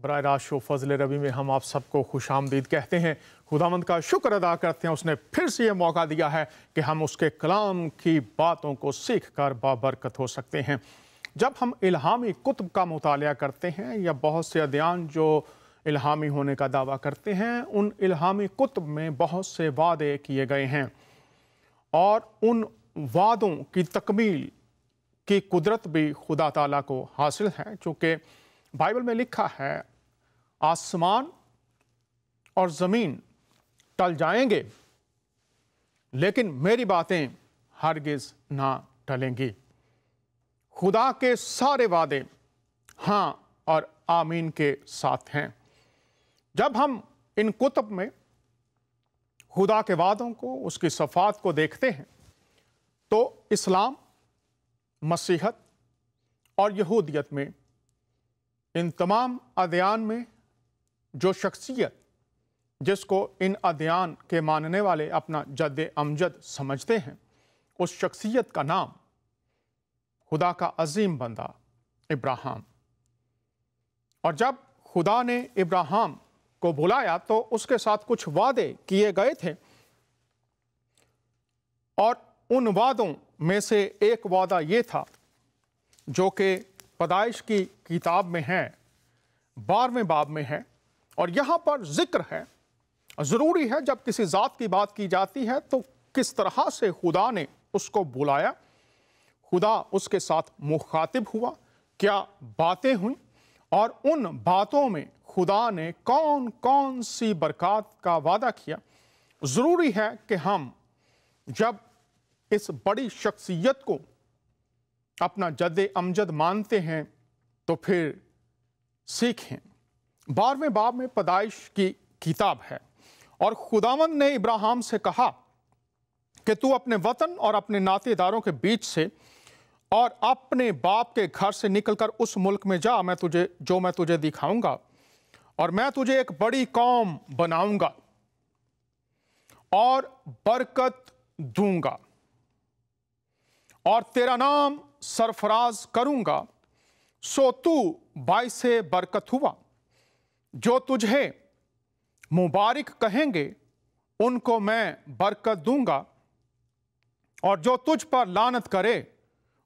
बराह रास्त शो फजल रबी में हम आप सबको खुशामदीद कहते हैं। खुदावंद का शुक्र अदा करते हैं, उसने फिर से ये मौका दिया है कि हम उसके कलाम की बातों को सीख कर बाबरकत हो सकते हैं। जब हम इल्हामी कुतुब का मुतालिया करते हैं या बहुत से अदयान जो इल्हामी होने का दावा करते हैं, उन इल्हामी कुतुब में बहुत से वादे किए गए हैं और उन वादों की तकमील की कुदरत भी खुदा ताला को हासिल है। चूँकि बाइबल में लिखा है आसमान और ज़मीन टल जाएंगे लेकिन मेरी बातें हरगिज़ ना टलेंगी। खुदा के सारे वादे हाँ और आमीन के साथ हैं। जब हम इन कुतुब में खुदा के वादों को, उसकी सफ़ात को देखते हैं तो इस्लाम, मसीहत और यहूदियत में इन तमाम अदयान में जो शख्सियत जिसको इन अदयान के मानने वाले अपना जद्द अमजद समझते हैं, उस शख्सियत का नाम खुदा का अजीम बंदा इब्राहिम। और जब खुदा ने इब्राहिम को बुलाया तो उसके साथ कुछ वादे किए गए थे और उन वादों में से एक वादा ये था जो कि पैदाइश की किताब में है, 12वें बाब में है। और यहाँ पर जिक्र है, ज़रूरी है जब किसी ज़ात की बात की जाती है तो किस तरह से खुदा ने उसको बुलाया, खुदा उसके साथ मुखातिब हुआ, क्या बातें हुई और उन बातों में खुदा ने कौन कौन सी बरकत का वादा किया। ज़रूरी है कि हम जब इस बड़ी शख्सियत को अपना जद्द अमजद मानते हैं तो फिर सीखें। 12वें बाब में पैदाइश की किताब है और खुदावंद ने इब्राहिम से कहा कि तू अपने वतन और अपने नातेदारों के बीच से और अपने बाप के घर से निकलकर उस मुल्क में जा, मैं तुझे दिखाऊंगा और मैं तुझे एक बड़ी कौम बनाऊंगा और बरकत दूंगा और तेरा नाम सरफराज करूंगा। सो तू बाइसे बरकत हुआ, जो तुझे मुबारक कहेंगे उनको मैं बरकत दूंगा और जो तुझ पर लानत करे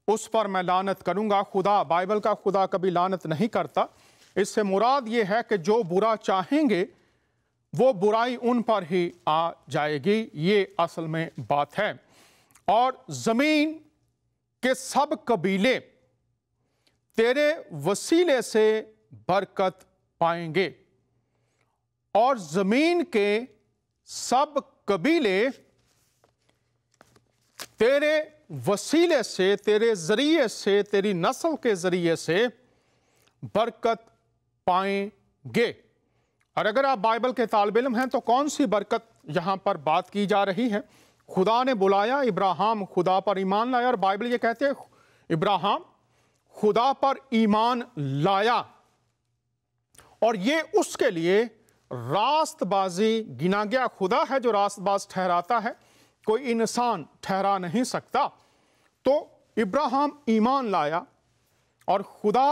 उस पर मैं लानत करूंगा। खुदा, बाइबल का खुदा कभी लानत नहीं करता। इससे मुराद ये है कि जो बुरा चाहेंगे वो बुराई उन पर ही आ जाएगी, ये असल में बात है। और ज़मीन के सब कबीले तेरे वसीले से बरकत पाएंगे और ज़मीन के सब कबीले तेरे वसीले से, तेरे ज़रिए से, तेरी नस्ल के ज़रिए से बरकत पाएंगे। और अगर आप बाइबल के तालिब इल्म हैं तो कौन सी बरकत यहाँ पर बात की जा रही है? खुदा ने बुलाया, इब्राहिम खुदा पर ईमान लाया और बाइबल ये कहते हैं इब्राहिम खुदा पर ईमान लाया और ये उसके लिए रास्तबाजी गिना गया। खुदा है जो रास्तबाज ठहराता है, कोई इंसान ठहरा नहीं सकता। तो इब्राहिम ईमान लाया और खुदा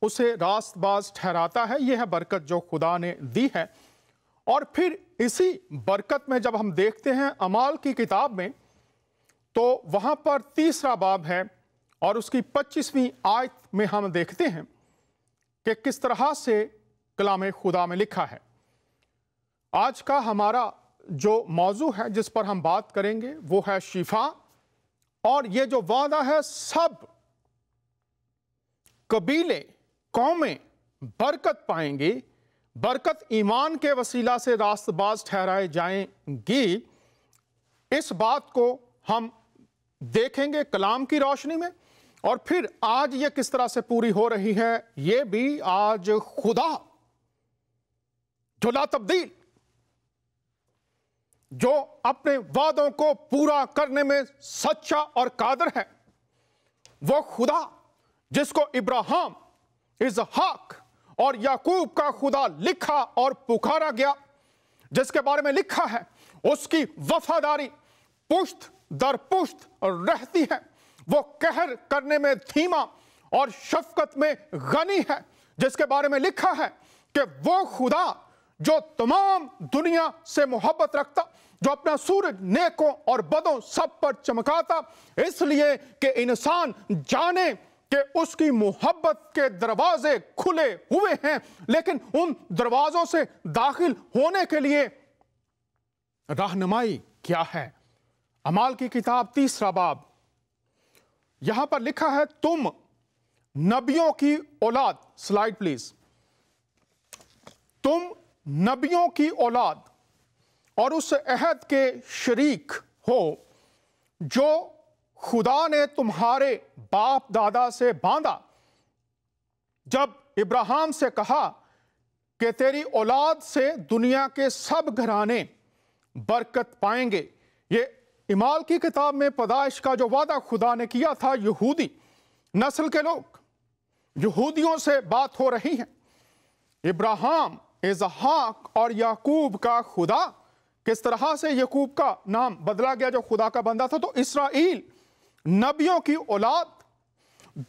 उसे रास्तबाज ठहराता है। यह है बरकत जो खुदा ने दी है। और फिर इसी बरकत में जब हम देखते हैं अमाल की किताब में तो वहाँ पर 3रा बाब है और उसकी 25वीं आयत में हम देखते हैं कि किस तरह से कलाम खुदा में लिखा है। आज का हमारा जो मौजू है जिस पर हम बात करेंगे वो है शिफा। और ये जो वादा है, सब कबीले, कौमें बरकत पाएंगी, बरकत ईमान के वसीला से रास्तबाज ठहराए जाएंगी। इस बात को हम देखेंगे कलाम की रोशनी में। और फिर आज ये किस तरह से पूरी हो रही है, ये भी आज खुदा जो ला तब्दील, जो अपने वादों को पूरा करने में सच्चा और कादिर है, वो खुदा जिसको इब्राहिम, इसहाक और याकूब का खुदा लिखा और पुकारा गया, जिसके बारे में लिखा है उसकी वफादारी पुश्त दर पुश्त रहती है, वो कहर करने में धीमा और शफकत में गनी है, जिसके बारे में लिखा है कि वो खुदा जो तमाम दुनिया से मोहब्बत रखता, जो अपना सूरज नेकों और बदों सब पर चमकाता, इसलिए कि इंसान जाने कि उसकी मोहब्बत के दरवाजे खुले हुए हैं, लेकिन उन दरवाजों से दाखिल होने के लिए रहनुमाई क्या है। अमाल की किताब 3 बाब, यहां पर लिखा है, तुम नबियों की औलाद, स्लाइड प्लीज, तुम नबियों की औलाद और उस अहद के शरीक हो जो खुदा ने तुम्हारे बाप दादा से बांधा, जब इब्राहिम से कहा कि तेरी औलाद से दुनिया के सब घराने बरकत पाएंगे। ये इमाल की किताब में पैदाइश का जो वादा खुदा ने किया था, यहूदी नस्ल के लोग, यहूदियों से बात हो रही है। इब्राहिम, इसहाक और याकूब का खुदा, किस तरह से याकूब का नाम बदला गया जो खुदा का बंदा था। तो इस्राएल नबियों की औलाद,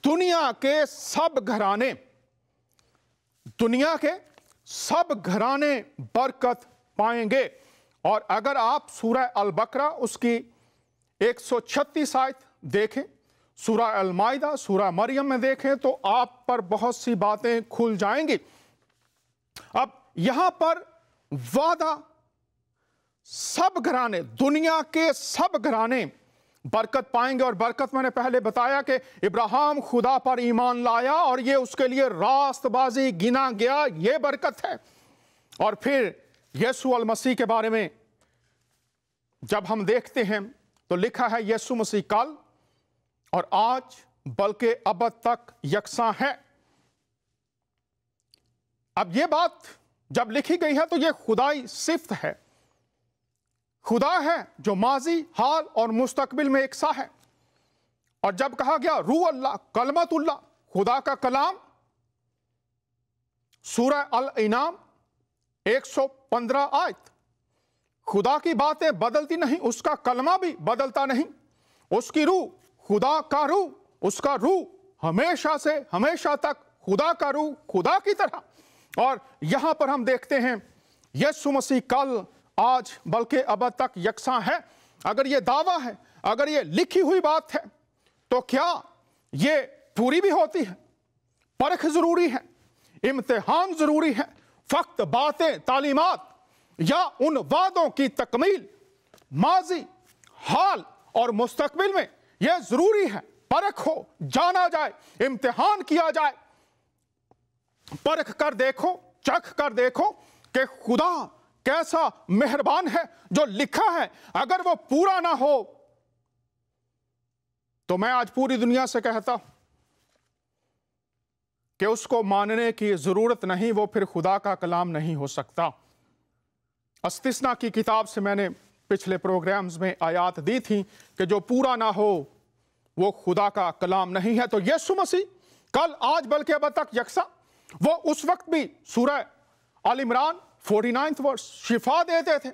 दुनिया के सब घराने, दुनिया के सब घराने बरकत पाएंगे। और अगर आप सूरह अल बकरा उसकी 136 आयत देखें, सूरह अल माइदा, सूरह मरियम में देखें, तो आप पर बहुत सी बातें खुल जाएंगी। अब यहां पर वादा, सब घराने, दुनिया के सब घराने बरकत पाएंगे। और बरकत मैंने पहले बताया कि इब्राहिम खुदा पर ईमान लाया और ये उसके लिए रास्तबाजी गिना गया, ये बरकत है। और फिर यीशु अल मसीह के बारे में जब हम देखते हैं तो लिखा है, यीशु मसीह कल और आज बल्कि अब तक यकसा है। अब ये बात जब लिखी गई है तो ये खुदाई सिफ्त है, खुदा है जो माजी, हाल और मुस्तकबिल में एकसा है। और जब कहा गया रूह अल्लाह, कलमतुल्लाह, खुदा का कलाम, सूरह अल इनाम 115 आयत, खुदा की बातें बदलती नहीं, उसका कलमा भी बदलता नहीं, उसकी रूह खुदा का रूह, उसका रूह हमेशा से हमेशा तक खुदा का रूह, खुदा की तरह। और यहां पर हम देखते हैं यीशु मसीह कल, आज बल्कि अब तक यकसा है। अगर ये दावा है, अगर ये लिखी हुई बात है, तो क्या ये पूरी भी होती है? परख जरूरी है, इम्तिहान जरूरी है। फक्त बातें, तालीमात या उन वादों की तकमील माजी, हाल और मुस्तकबिल में यह जरूरी है परख हो, जाना जाए, इम्तिहान किया जाए। परख कर देखो, चख कर देखो कि खुदा कैसा मेहरबान है। जो लिखा है अगर वो पूरा ना हो तो मैं आज पूरी दुनिया से कहता हूं कि उसको मानने की जरूरत नहीं, वो फिर खुदा का कलाम नहीं हो सकता। अस्तिस्ना की किताब से मैंने पिछले प्रोग्राम्स में आयात दी थी कि जो पूरा ना हो वो खुदा का कलाम नहीं है। तो यीशु मसीह कल, आज बल्कि अब तक यकसा, वो उस वक्त भी सूरह अल इमरान 49 वर्स शिफा देते थे।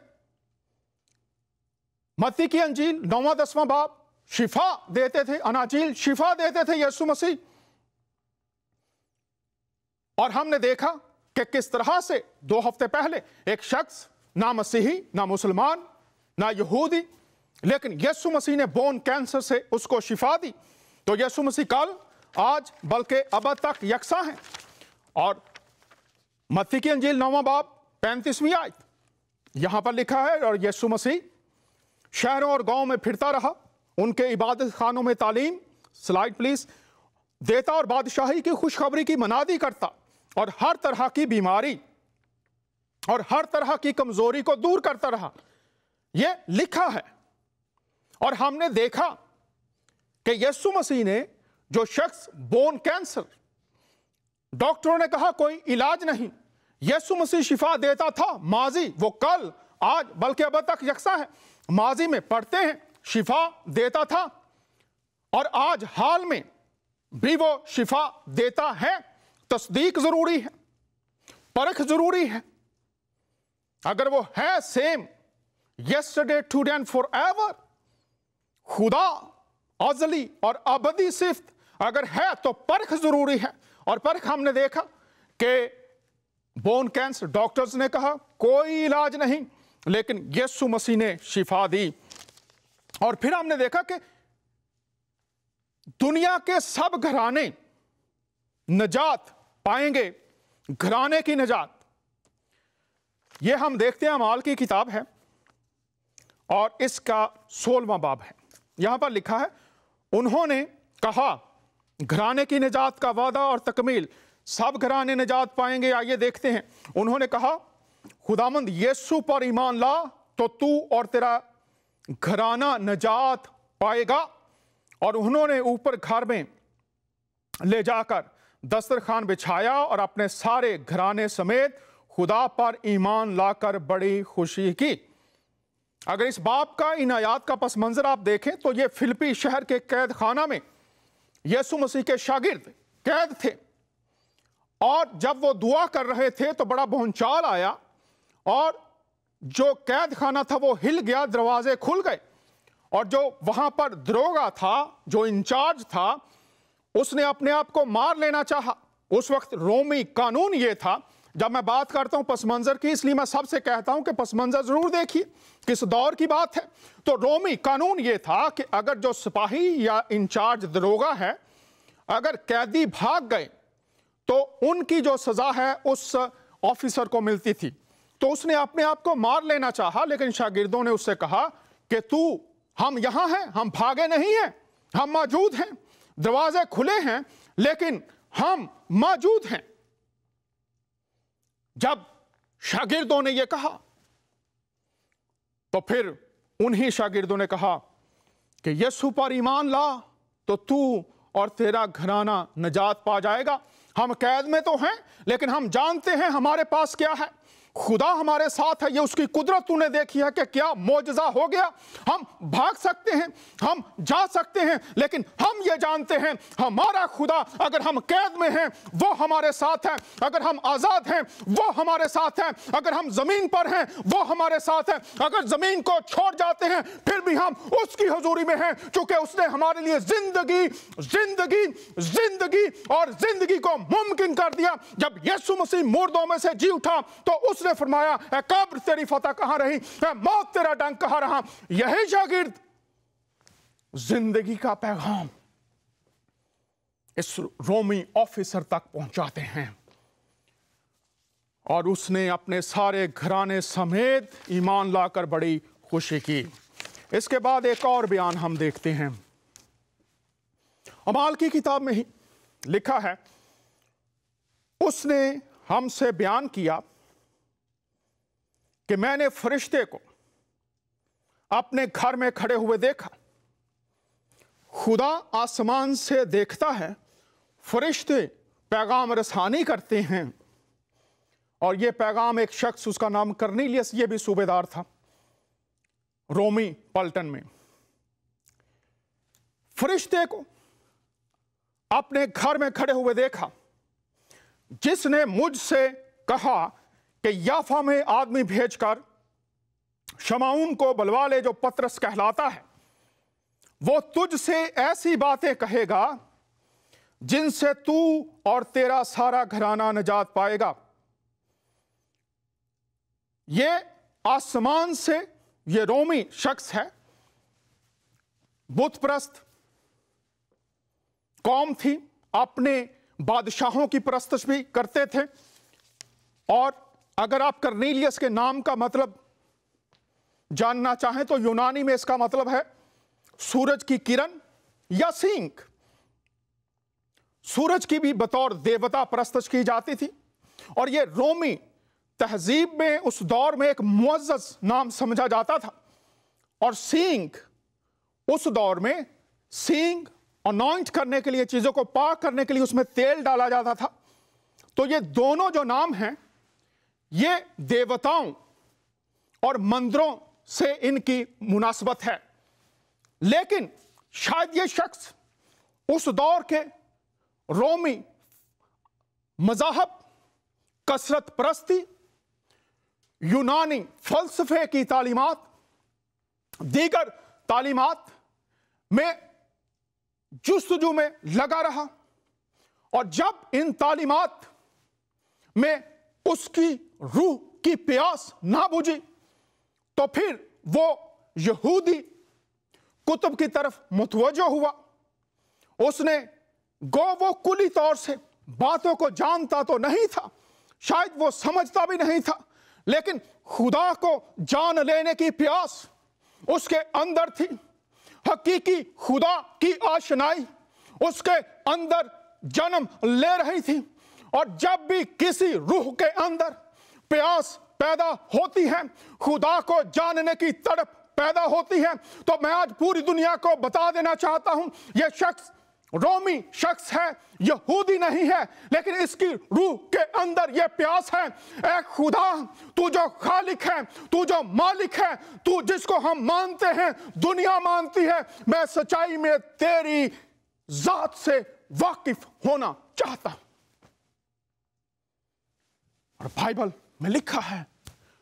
मत्ती की अंजील 9वां-10वां बाब शिफा देते थे, अनाजील शिफा देते थे यीशु मसीह। और हमने देखा कि किस तरह से 2 हफ्ते पहले एक शख्स, ना मसीही, ना मुसलमान, ना यहूदी, लेकिन यीशु मसीह ने बोन कैंसर से उसको शिफा दी। तो यीशु मसीह कल, आज बल्कि अब तक यकसा है। और मत्ती की अंजील 9वां बाब 35वीं आयत, यहां पर लिखा है, और यीशु मसीह शहरों और गांव में फिरता रहा, उनके इबादत खानों में तालीम, स्लाइड प्लीज, देता और बादशाही की खुशखबरी की मनादी करता और हर तरह की बीमारी और हर तरह की कमजोरी को दूर करता रहा। यह लिखा है। और हमने देखा कि यीशु मसीह ने, जो शख्स बोन कैंसर, डॉक्टरों ने कहा कोई इलाज नहीं, यीशु मसीह शिफा देता था। माजी, वो कल, आज बल्कि अब तक यकसा है। माजी में पढ़ते हैं शिफा देता था और आज हाल में भी वो शिफा देता है। तस्दीक जरूरी है, परख जरूरी है। अगर वो है same yesterday, today and for ever, खुदा अजली और अबदी सिफ्त अगर है तो परख जरूरी है। और परख हमने देखा कि बोन कैंसर, डॉक्टर्स ने कहा कोई इलाज नहीं, लेकिन यीशु मसीह ने शिफा दी। और फिर हमने देखा कि दुनिया के सब घराने निजात पाएंगे, घराने की निजात। यह हम देखते हैं, अमाल की किताब है और इसका 16वां बाब है। यहां पर लिखा है, उन्होंने कहा घराने की निजात का वादा और तकमील, सब घराने निजात पाएंगे। आइए देखते हैं। उन्होंने कहा खुदावंद यीशु पर ईमान ला तो तू और तेरा घराना निजात पाएगा। और उन्होंने ऊपर घर में ले जाकर दस्तरखान बिछाया और अपने सारे घराने समेत खुदा पर ईमान लाकर बड़ी खुशी की। अगर इस बाप का, इन आयात का पस मंजर आप देखें तो ये फिलिप्पी शहर के कैद खाना में यीशु मसीह के शागिर्द कैद थे, और जब वो दुआ कर रहे थे तो बड़ा भूचाल आया और जो कैद खाना था वो हिल गया, दरवाजे खुल गए, और जो वहां पर दरोगा था, जो इंचार्ज था, उसने अपने आप को मार लेना चाहा। उस वक्त रोमी कानून ये था, जब मैं बात करता हूं पस मंजर की, इसलिए मैं सबसे कहता हूं कि पस मंजर जरूर देखिए किस दौर की बात है। तो रोमी कानून ये था कि अगर जो सिपाही या इंचार्ज दरोगा है, अगर कैदी भाग गए तो उनकी जो सजा है उस ऑफिसर को मिलती थी। तो उसने अपने आप को मार लेना चाहा, लेकिन शागिर्दों ने उससे कहा कि तू, हम यहां हैं, हम भागे नहीं हैं, हम मौजूद हैं, दरवाजे खुले हैं, लेकिन हम मौजूद हैं। जब शागिर्दों ने यह कहा तो फिर उन्हीं शागिर्दों ने कहा कि यीशु पर ईमान ला तो तू और तेरा घराना निजात पा जाएगा। हम कैद में तो हैं, लेकिन हम जानते हैं हमारे पास क्या है। खुदा हमारे साथ है। ये उसकी कुदरत तूने देखी है कि क्या मौजज़ा हो गया। हम भाग सकते हैं, हम जा सकते हैं, लेकिन हम ये जानते हैं हमारा खुदा, अगर हम कैद में हैं वो हमारे साथ है, अगर हम आज़ाद हैं वो हमारे साथ है, अगर हम ज़मीन पर हैं वो हमारे साथ है, अगर ज़मीन को छोड़ जाते हैं फिर भी हम उसकी हुजूरी में हैं, क्योंकि उसने हमारे लिए जिंदगी जिंदगी जिंदगी और जिंदगी को मुमकिन कर दिया। जब यीशु मसीह मुर्दों में से जी उठा तो उसने फरमाया, ए कब्र तेरी फतह कहां रही, ए मौत तेरा डंक कहां रहा। यही शागिर्द जिंदगी का पैगाम इस रोमी ऑफिसर तक पहुंचाते हैं, और उसने अपने सारे घराने समेत ईमान लाकर बड़ी खुशी की। इसके बाद एक और बयान हम देखते हैं, अमाल की किताब में ही लिखा है, उसने हमसे बयान किया कि मैंने फरिश्ते को अपने घर में खड़े हुए देखा। खुदा आसमान से देखता है, फरिश्ते पैगाम रसानी करते हैं, और यह पैगाम एक शख्स, उसका नाम कर्नेलियस, यह भी सूबेदार था रोमी पलटन में। फरिश्ते को अपने घर में खड़े हुए देखा, जिसने मुझसे कहा कि याफा में आदमी भेजकर शमाउन को बुलवा ले, जो पतरस कहलाता है। वो तुझसे ऐसी बातें कहेगा जिनसे तू और तेरा सारा घराना निजात पाएगा। ये आसमान से ये रोमी शख्स है, बुतप्रस्त कौम थी, अपने बादशाहों की परस्तिश भी करते थे। और अगर आप कर्नेलियस के नाम का मतलब जानना चाहें तो यूनानी में इसका मतलब है सूरज की किरण या सिंक। सूरज की भी बतौर देवता परस्तिश की जाती थी, और यह रोमी तहजीब में उस दौर में एक मुअज़्ज़ज़ नाम समझा जाता था। और सींग उस दौर में, सींग अनॉइंट करने के लिए, चीजों को पाक करने के लिए उसमें तेल डाला जाता था। तो ये दोनों जो नाम हैं, ये देवताओं और मंदिरों से इनकी मुनासबत है। लेकिन शायद ये शख्स उस दौर के रोमी मज़ाहब, कसरत परस्ती, यूनानी फलसफे की तालीमात, दीगर तालीमात में जुस्तजू में लगा रहा। और जब इन तालीमात में उसकी रूह की प्यास ना बुझी, तो फिर वो यहूदी कुतुब की तरफ मुतवज्जो हुआ। उसने वो कुली तौर से बातों को जानता तो नहीं था, शायद वो समझता भी नहीं था, लेकिन खुदा को जान लेने की प्यास उसके अंदर थी। हकीकी खुदा की आशनाई उसके अंदर जन्म ले रही थी। और जब भी किसी रूह के अंदर प्यास पैदा होती है, खुदा को जानने की तड़प पैदा होती है, तो मैं आज पूरी दुनिया को बता देना चाहता हूं, यह शख्स रोमी शख्स है, यहूदी नहीं है, लेकिन इसकी रूह के अंदर यह प्यास है। ऐ खुदा, तू जो खालिक है, तू जो मालिक है, तू जिसको हम मानते हैं, दुनिया मानती है, मैं सच्चाई में तेरी जात से वाकिफ होना चाहता हूं। और बाइबल में लिखा है,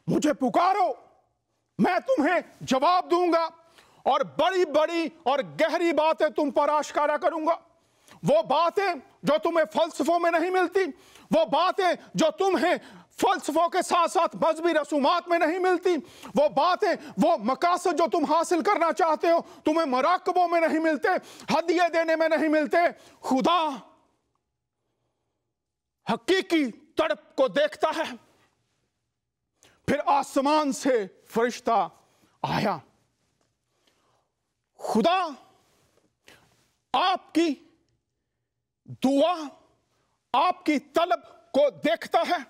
मुझे पुकारो, मैं तुम्हें जवाब दूंगा और बड़ी बड़ी और गहरी बातें तुम पर आश्कारा करूंगा। वो बातें जो तुम्हें फलसफों में नहीं मिलती, वो बातें जो तुम्हें फलसफों के साथ साथ मजहबी रसूमात में नहीं मिलती, वो बातें, वो मकासद जो तुम हासिल करना चाहते हो, तुम्हें मराकबों में नहीं मिलते, हदिये देने में नहीं मिलते। खुदा हकीकी तड़प को देखता है। फिर आसमान से फरिश्ता आया। खुदा आपकी दुआ, आपकी तलब को देखता है,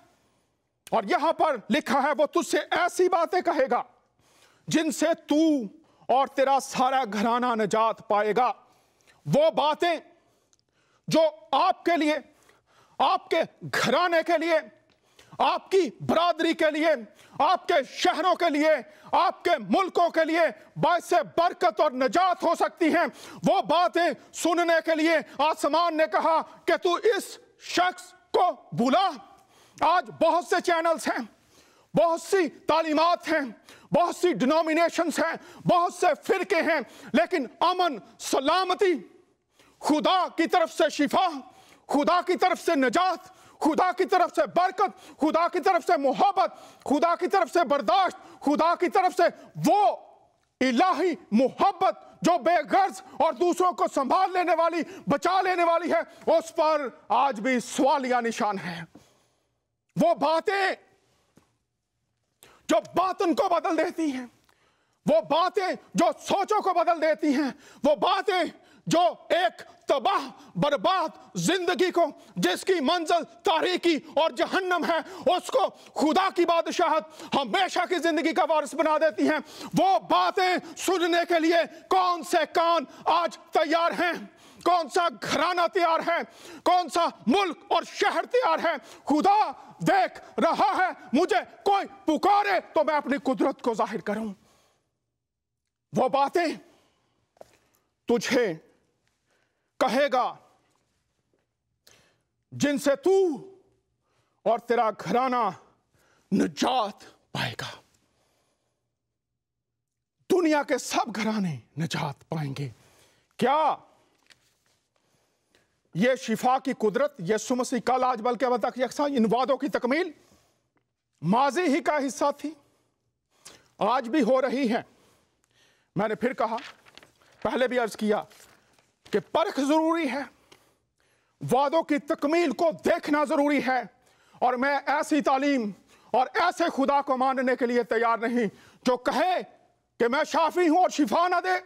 और यहां पर लिखा है, वो तुझसे ऐसी बातें कहेगा जिनसे तू और तेरा सारा घराना निजात पाएगा। वो बातें जो आपके लिए, आपके घराने के लिए, आपकी बरादरी के लिए, आपके शहरों के लिए, आपके मुल्कों के लिए बाइस बरकत और निजात हो सकती हैं। वो बातें सुनने के लिए आसमान ने कहा कि तू इस शख्स को बुला। आज बहुत से चैनल्स हैं, बहुत सी तालीमात हैं, बहुत सी डिनोमिनेशंस हैं, बहुत से फिरके हैं, लेकिन अमन, सलामती, खुदा की तरफ से शिफा, खुदा की तरफ से निजात, खुदा की तरफ से बरकत, खुदा की तरफ से मोहब्बत, खुदा की तरफ से बर्दाश्त, खुदा की तरफ से वो इलाही मोहब्बत जो बेगर्ज और दूसरों को संभाल लेने वाली, बचा लेने वाली है, उस पर आज भी सवालिया निशान है। वो बातें जो बातन को बदल देती हैं, वो बातें जो सोचों को बदल देती हैं, वो बातें जो एक तबाह बर्बाद जिंदगी को, जिसकी मंजिल तारीकी और जहन्नम है, उसको खुदा की बादशाहत, हमेशा की जिंदगी का वारिस बना देती हैं। वो बातें सुनने के लिए कौन से कान आज तैयार हैं, कौन सा घराना तैयार है, कौन सा मुल्क और शहर तैयार है। खुदा देख रहा है, मुझे कोई पुकारे तो मैं अपनी कुदरत को जाहिर करूं। वो बातें तुझे कहेगा जिनसे तू और तेरा घराना निजात पाएगा। दुनिया के सब घराने निजात पाएंगे। क्या यह शिफा की कुदरत यीशु मसीह कल आज बल्कि अब तक यकसा इन वादों की तकमील माजी ही का हिस्सा थी, आज भी हो रही है। मैंने फिर कहा, पहले भी अर्ज किया कि परख जरूरी है, वादों की तकमील को देखना जरूरी है। और मैं ऐसी तालीम और ऐसे खुदा को मानने के लिए तैयार नहीं जो कहे कि मैं शाफी हूं और शिफा ना दे,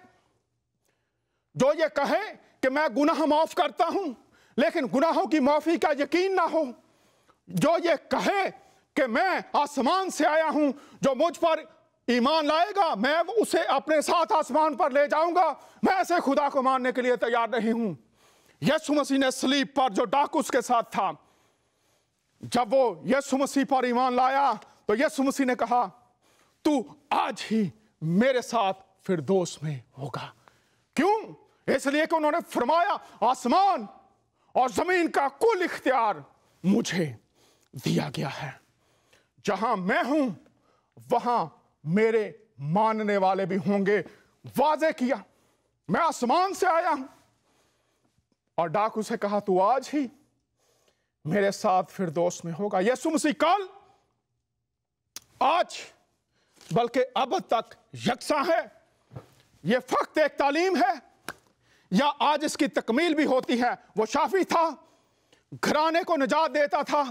जो ये कहे कि मैं गुनाह माफ करता हूं लेकिन गुनाहों की माफी का यकीन ना हो, जो ये कहे कि मैं आसमान से आया हूं, जो मुझ पर ईमान लाएगा मैं उसे अपने साथ आसमान पर ले जाऊंगा, मैं ऐसे खुदा को मानने के लिए तैयार नहीं हूं। यीशु मसीह ने सलीब पर जो डाकू उसके साथ था, जब वो यीशु मसीह पर ईमान लाया तो यीशु मसीह ने कहा, तू आज ही मेरे साथ फिरदौस में होगा। क्यों? इसलिए कि उन्होंने फरमाया, आसमान और जमीन का कुल इख्तियार मुझे दिया गया है, जहां मैं हूं वहां मेरे मानने वाले भी होंगे। वाजे किया, मैं आसमान से आया हूं। और डाकू से कहा, तू आज ही मेरे साथ फिरदौस में होगा। यीशु मसीह कल आज बल्कि अब तक यकसा है। ये फक्त एक तालीम है या आज इसकी तकमील भी होती है। वो शाफी था, घराने को निजात देता था।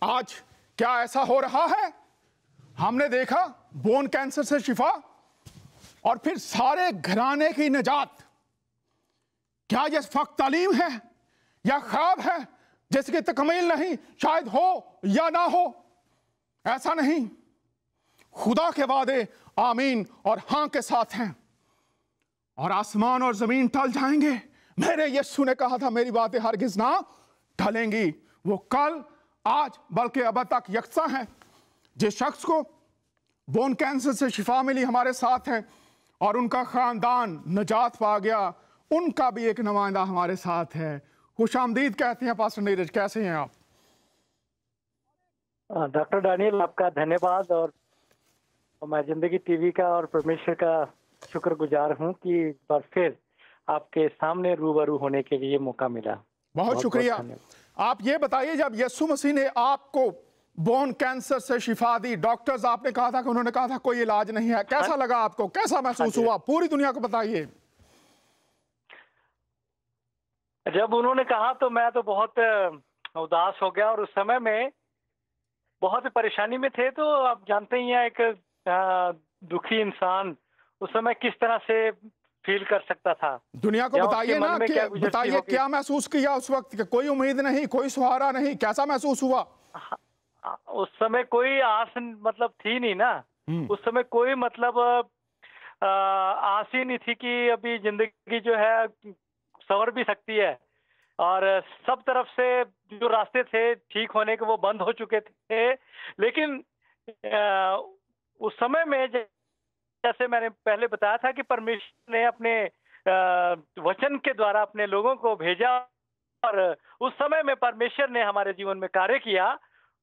आज क्या ऐसा हो रहा है? हमने देखा बोन कैंसर से शिफा और फिर सारे घराने की निजात। क्या यह फक्त तालीम है या ख्वाब है जिसकी तकमील नहीं? शायद हो या ना हो, ऐसा नहीं। खुदा के वादे आमीन और हां के साथ हैं और आसमान और जमीन टल जाएंगे। मेरे यीशु ने कहा था मेरी बातें हरगिज ना टलेंगी। वो कल, आज बल्कि अब तक यकसा है। जिस शख्स को बोन कैंसर से शिफा मिली हमारे साथ है और उनका खानदान निजात पा गया, उनका भी एक नुमाइंदा हमारे साथ है। खुशामदीद कहते हैं पास्टर नीरज, कैसे हैं आप? डॉक्टर डैनियल, आपका धन्यवाद। और मैं जिंदगी टीवी का और परमेश्वर का शुक्रगुजार हूं कि एक बार फिर आपके सामने रूबरू होने के लिए मौका मिला। बहुत शुक्रिया। आप ये बताइए, जब यीशु मसीह ने आपको बोन कैंसर से शिफा दी, डॉक्टर्स आपने कहा था कि उन्होंने कहा था कोई इलाज नहीं है, कैसा लगा आपको? कैसा महसूस हुआ? पूरी दुनिया को बताइए। जब उन्होंने कहा तो मैं तो बहुत उदास हो गया और उस समय में बहुत परेशानी में थे। तो आप जानते ही हैं एक दुखी इंसान उस समय किस तरह से फील कर सकता था। दुनिया को बताइए ना, कि बताइए क्या महसूस किया उस वक्त? कोई उम्मीद नहीं, कोई सहारा नहीं, कैसा महसूस हुआ? उस समय कोई आस मतलब थी नहीं ना। उस समय कोई मतलब आस ही नहीं थी कि अभी जिंदगी जो है संवर भी सकती है। और सब तरफ से जो रास्ते थे ठीक होने के वो बंद हो चुके थे। लेकिन उस समय में जैसे मैंने पहले बताया था कि परमेश्वर ने अपने वचन के द्वारा अपने लोगों को भेजा और उस समय में परमेश्वर ने हमारे जीवन में कार्य किया।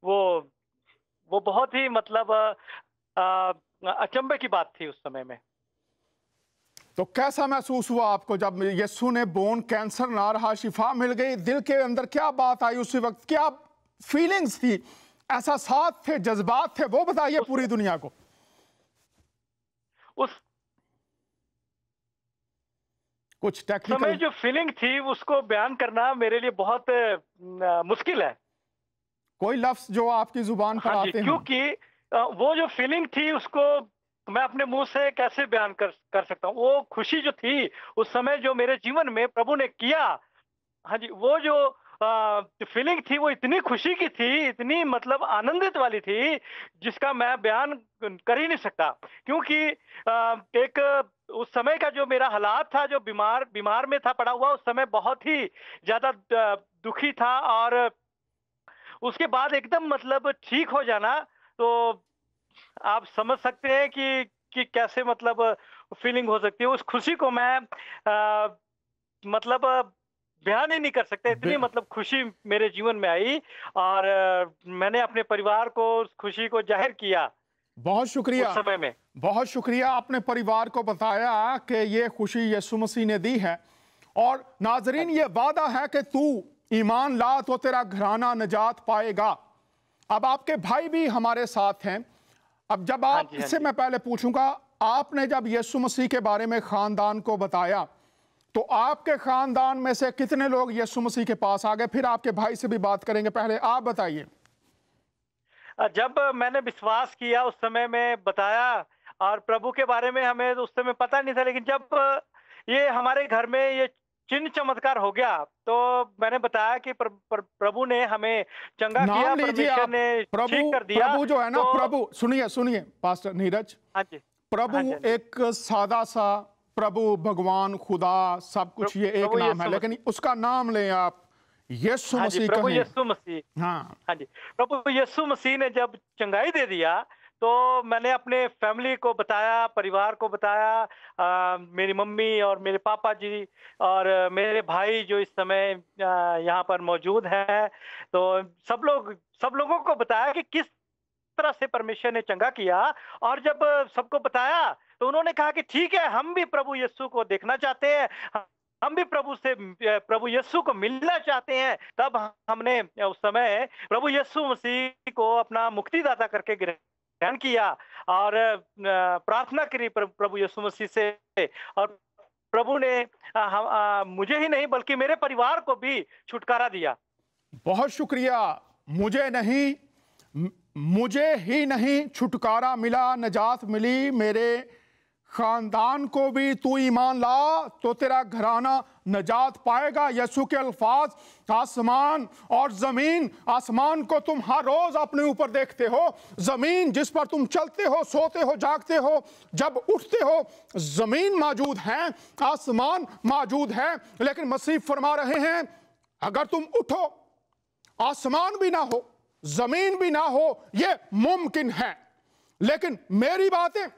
वो बहुत ही मतलब अचंभे की बात थी उस समय में। तो कैसा महसूस हुआ आपको जब यीशु ने बोन कैंसर ना रहा, शिफा मिल गई? दिल के अंदर क्या बात आई उस वक्त? क्या फीलिंग्स थी, एहसासात थे, जज्बात थे? वो बताइए पूरी दुनिया को। उस कुछ टेक्निकल समय जो फीलिंग थी उसको बयान करना मेरे लिए बहुत मुश्किल है। कोई लफ्ज जो आपकी जुबान पर आते हैं? क्योंकि वो जो फीलिंग थी उसको मैं अपने मुंह से कैसे बयान कर सकता हूँ। वो खुशी जो थी उस समय जो मेरे जीवन में प्रभु ने किया, हाँ जी, वो जो फीलिंग थी वो इतनी खुशी की थी, इतनी मतलब आनंदित वाली थी जिसका मैं बयान कर ही नहीं सकता। क्योंकि एक उस समय का जो मेरा हालात था, जो बीमार में था पड़ा हुआ, उस समय बहुत ही ज्यादा दुखी था और उसके बाद एकदम मतलब ठीक हो जाना, तो आप समझ सकते हैं कि कैसे मतलब फीलिंग हो सकती है। उस खुशी को मैं मतलब बयान ही नहीं कर सकते। इतनी मतलब खुशी मेरे जीवन में आई और मैंने अपने परिवार को उस खुशी को जाहिर किया। बहुत शुक्रिया, उस समय में बहुत शुक्रिया। आपने परिवार को बताया कि ये खुशी यीशु मसीह ने दी है। और नाजरीन, ये वादा है कि तू ईमान ला तो तेरा घराना निजात पाएगा। अब आपके भाई भी हमारे साथ हैं। अब जब आप इससे मैं पहले पूछूंगा, आपने जब यीशु मसीह के बारे में खानदान को बताया तो आपके खानदान में से कितने लोग यीशु मसीह के पास आ गए? फिर आपके भाई से भी बात करेंगे, पहले आप बताइए। जब मैंने विश्वास किया उस समय में बताया और प्रभु के बारे में हमें उस समय पता नहीं था। लेकिन जब ये हमारे घर में ये चिन्ह चमत्कार हो गया तो मैंने बताया कि प्रभु ने हमें चंगा किया, परमेश्वर ने ठीक कर दिया। प्रभु जो है ना, तो प्रभु सुनिए पास्टर नीरज, हाँ जी, प्रभु एक सादा सा प्रभु, भगवान, खुदा, सब कुछ ये एक नाम है, लेकिन उसका नाम ले आप यीशु मसीह। प्रभु यीशु मसीह। हाँ जी, प्रभु यीशु मसीह ने जब चंगाई दे दिया तो मैंने अपने फैमिली को बताया, परिवार को बताया, मेरी मम्मी और मेरे पापा जी और मेरे भाई जो इस समय यहाँ पर मौजूद हैं, तो सब लोगों को बताया कि किस तरह से परमेश्वर ने चंगा किया। और जब सबको बताया तो उन्होंने कहा कि ठीक है, हम भी प्रभु यीशु को देखना चाहते हैं, हम भी प्रभु यीशु को मिलना चाहते हैं। तब हमने उस समय प्रभु यीशु मसीह को अपना मुक्तिदाता करके ग्रहण ध्यान किया और प्रार्थना करी प्रभु यीशु मसीह से, और प्रभु ने मुझे ही नहीं बल्कि मेरे परिवार को भी छुटकारा दिया। बहुत शुक्रिया। मुझे नहीं, मुझे ही नहीं छुटकारा मिला, नजात मिली, मेरे खानदान को भी तू ईमान ला तो तेरा घराना नजात पाएगा। यीशु के अल्फाज, आसमान और जमीन, आसमान को तुम हर रोज अपने ऊपर देखते हो, जमीन जिस पर तुम चलते हो, सोते हो, जागते हो, जब उठते हो, जमीन मौजूद है, आसमान मौजूद है, लेकिन मसीह फरमा रहे हैं अगर तुम उठो, आसमान भी ना हो, जमीन भी ना हो, यह मुमकिन है, लेकिन मेरी बातें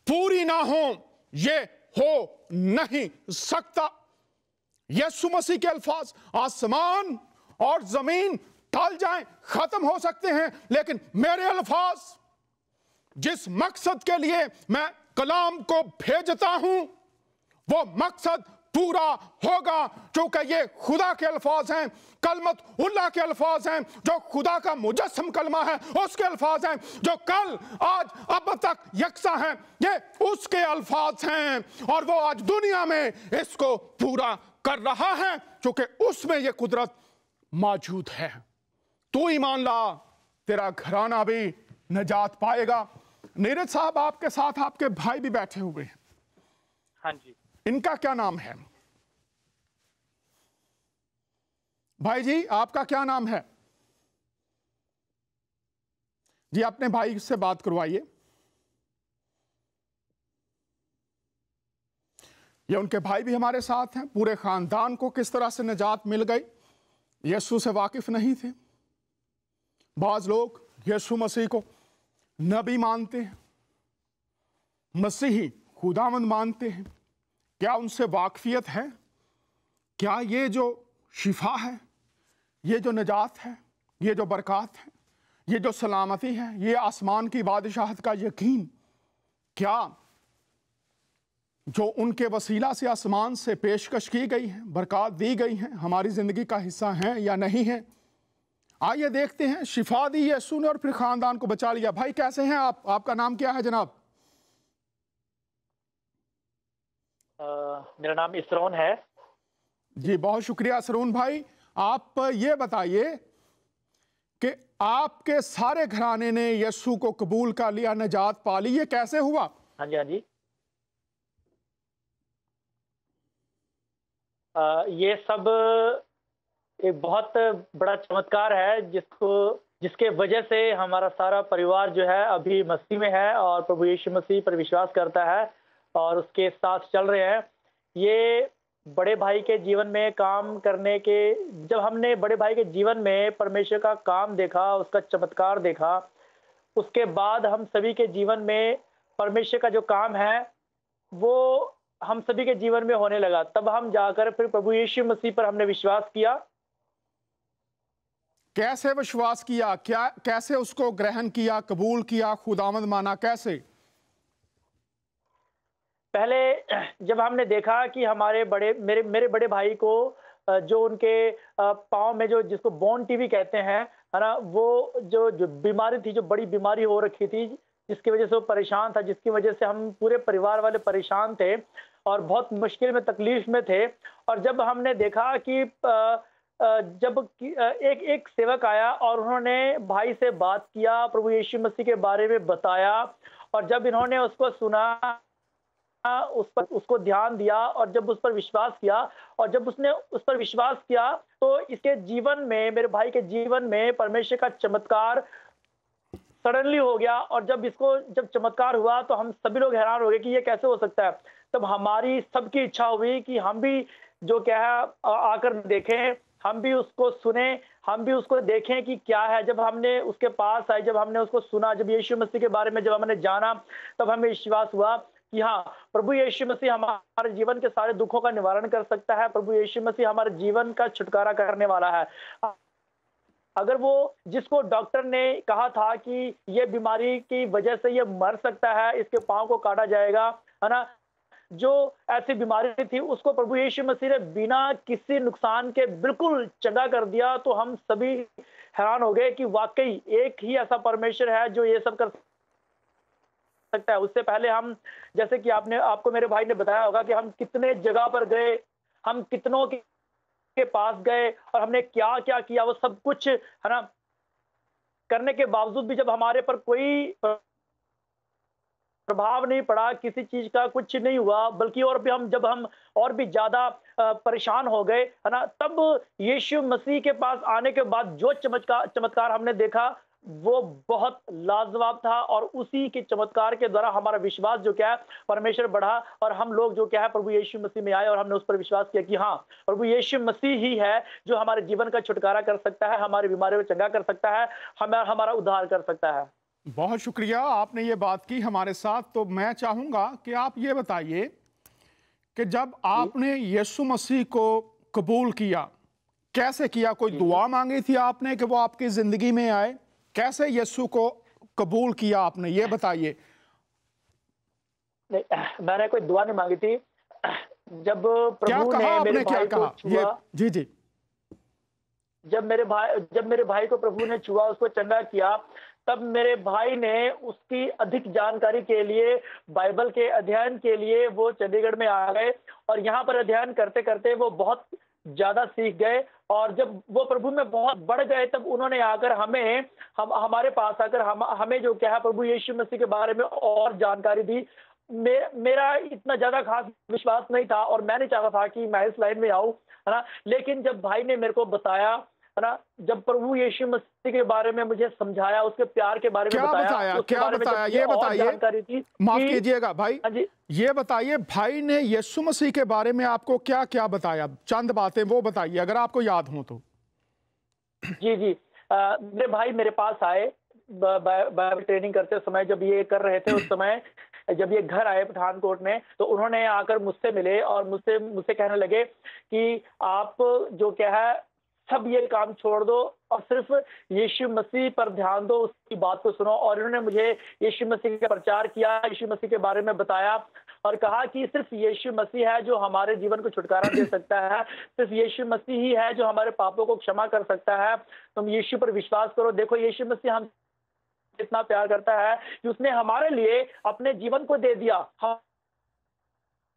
पूरी ना हो, ये हो नहीं सकता। यीशु मसीह के अल्फाज, आसमान और जमीन टल जाएं, खत्म हो सकते हैं, लेकिन मेरे अल्फाज, जिस मकसद के लिए मैं कलाम को भेजता हूं, वो मकसद पूरा होगा, क्योंकि ये खुदा के अल्फाज हैं, कलमत उल्लाह के अल्फाज हैं, जो खुदा का मुजस्सम कलमा है उसके अल्फाज हैं, जो कल आज अब तक यकसा हैं, ये उसके अल्फाज हैं, और वो आज दुनिया में इसको पूरा कर रहा है, क्योंकि उसमें ये कुदरत मौजूद है। तू ईमान ला, तेरा घराना भी नजात पाएगा। नीरज साहब, आपके साथ आपके भाई भी बैठे हुए हैं। हाँ जी। इनका क्या नाम है? भाई जी, आपका क्या नाम है? जी, अपने भाई से बात करवाइए। ये उनके भाई भी हमारे साथ हैं। पूरे खानदान को किस तरह से निजात मिल गई, यीशु से वाकिफ नहीं थे। बाज लोग यीशु मसीह को नबी मानते हैं, मसीही खुदावंद मानते हैं। क्या उनसे वाकफियत है? क्या ये जो शिफा है, ये जो नजात है, ये जो बरकत है, ये जो सलामती है, ये आसमान की बादशाहत का यकीन, क्या जो उनके वसीला से आसमान से पेशकश की गई है, बरकत दी गई है, हमारी ज़िंदगी का हिस्सा हैं या नहीं है? आइए देखते हैं। शिफा दी यीशु ने और फिर खानदान को बचा लिया। भाई कैसे हैं आप? आपका नाम क्या है जनाब? मेरा नाम इसरोन है। जी, बहुत शुक्रिया सरून भाई। आप ये बताइए कि आपके सारे घराने ने यीशु को कबूल कर लिया, नजात पा ली, ये कैसे हुआ? हाँ जी, हाँ जी। ये सब एक बहुत बड़ा चमत्कार है जिसके वजह से हमारा सारा परिवार जो है अभी मसीह में है और प्रभु यीशु मसीह पर विश्वास करता है और उसके साथ चल रहे हैं। ये बड़े भाई के जीवन में काम करने के, जब हमने बड़े भाई के जीवन में परमेश्वर का काम देखा, उसका चमत्कार देखा, उसके बाद हम सभी के जीवन में परमेश्वर का जो काम है वो हम सभी के जीवन में होने लगा। तब हम जाकर फिर प्रभु यीशु मसीह पर हमने विश्वास किया। कैसे विश्वास किया? क्या कैसे उसको ग्रहण किया, कबूल किया, खुदावंद माना, कैसे? पहले जब हमने देखा कि मेरे बड़े भाई को जो उनके पाँव में जो जिसको बोन टीवी कहते हैं, है ना, वो जो बीमारी थी, जो बड़ी बीमारी हो रखी थी, जिसकी वजह से वो परेशान था, जिसकी वजह से हम पूरे परिवार वाले परेशान थे और बहुत मुश्किल में, तकलीफ में थे। और जब हमने देखा कि जब एक सेवक आया और उन्होंने भाई से बात किया, प्रभु यीशु मसीह के बारे में बताया, और जब इन्होंने उसको सुना, उसको ध्यान दिया और जब उस पर विश्वास किया, और जब उसने उस पर विश्वास किया तो इसके जीवन में, मेरे भाई के जीवन में परमेश्वर का चमत्कार सडनली हो गया। और जब चमत्कार हुआ तो हम सभी लोग हैरान हो गए कि ये कैसे हो सकता है। तब हमारी सबकी इच्छा हुई कि हम भी जो क्या है आकर देखें, हम भी उसको सुने, हम भी उसको देखें कि क्या है। जब हमने उसके पास आए, जब हमने उसको सुना, जब यीशु मसीह के बारे में जब हमने जाना, तब हमें विश्वास हुआ कि हाँ, प्रभु यीशु मसीह हमारे जीवन के सारे दुखों का निवारण कर सकता है। प्रभु यीशु मसीह हमारे जीवन का छुटकारा करने वाला है। अगर वो जिसको डॉक्टर ने कहा था कि ये बीमारी की वजह से ये मर सकता है, इसके पाँव को काटा जाएगा, है ना, जो ऐसी बीमारी थी उसको प्रभु यीशु मसीह ने बिना किसी नुकसान के बिल्कुल चंगा कर दिया। तो हम सभी हैरान हो गए कि वाकई एक ही ऐसा परमेश्वर है जो ये सब कर सकता है। उससे पहले हम, जैसे कि आपको मेरे भाई ने बताया होगा कि हम कितने जगह पर गए, हम कितनों के पास गए और हमने क्या क्या किया, वो सब कुछ है ना करने के बावजूद भी जब हमारे पर कोई प्रभाव नहीं पड़ा, किसी चीज का कुछ नहीं हुआ, बल्कि और भी जब हम और भी ज्यादा परेशान हो गए, है ना, तब यीशु मसीह के पास आने के बाद जो चमत्कार हमने देखा वो बहुत लाजवाब था। और उसी के चमत्कार के द्वारा हमारा विश्वास जो क्या है परमेश्वर बढ़ा, और हम लोग जो क्या है प्रभु यीशु मसीह में आए और हमने उस पर विश्वास किया कि हाँ, प्रभु यीशु मसीह ही है जो हमारे जीवन का छुटकारा कर सकता है, हमारी बीमारियों को चंगा कर सकता है, हमारा उद्धार कर सकता है। बहुत शुक्रिया, आपने ये बात की हमारे साथ। तो मैं चाहूंगा कि आप ये बताइए कि जब आपने यीशु मसीह को कबूल किया, कैसे किया? कोई दुआ मांगी थी आपने कि वो आपकी जिंदगी में आए? कैसे यीशु को कबूल किया आपने, ये बताइए। नहीं, मैंने कोई दुआ नहीं मांगी थी। जब प्रभु ने मेरे भाई को छुआ, जी जी, जब मेरे भाई को प्रभु ने छुआ, उसको चंगा किया, तब मेरे भाई ने उसकी अधिक जानकारी के लिए, बाइबल के अध्ययन के लिए वो चंडीगढ़ में आ गए। और यहाँ पर अध्ययन करते करते वो बहुत ज्यादा सीख गए। और जब वो प्रभु में बहुत बढ़ गए, तब उन्होंने आकर हमारे पास आकर हमें जो क्या है प्रभु यीशु मसीह के बारे में और जानकारी दी। मेरा इतना ज्यादा खास विश्वास नहीं था और मैं नहीं चाहता था कि मैं इस लाइन में आऊं, है ना। लेकिन जब भाई ने मेरे को बताया, है ना, जब प्रभु यीशु मसीह के बारे में मुझे समझाया, उसके प्यार के बारे में बताया, क्या बताया ये बताइए। जानकारी थी, माफ कीजिएगा भाई, हाँ जी, ये बताइए भाई ने यीशु मसीह के बारे में आपको क्या क्या बताया? चंद बातें वो बताइए अगर आपको याद हो तो। जी जी, मेरे भाई मेरे पास आए बाइबल ट्रेनिंग करते समय, जब ये कर रहे थे उस समय, जब ये घर आए पठानकोट में, तो उन्होंने आकर मुझसे मिले और मुझसे कहने लगे कि आप जो क्या है सब ये काम छोड़ दो और सिर्फ यीशु मसीह पर ध्यान दो, उसकी बात को सुनो। और इन्होंने मुझे यीशु मसीह का प्रचार किया, यीशु मसीह के बारे में बताया और कहा कि सिर्फ यीशु मसीह है जो हमारे जीवन को छुटकारा दे सकता है, सिर्फ यीशु मसीह ही है जो हमारे पापों को क्षमा कर सकता है। तुम यीशु पर विश्वास करो। देखो, यीशु मसीह हम इतना प्यार करता है कि उसने हमारे लिए अपने जीवन को दे दिया।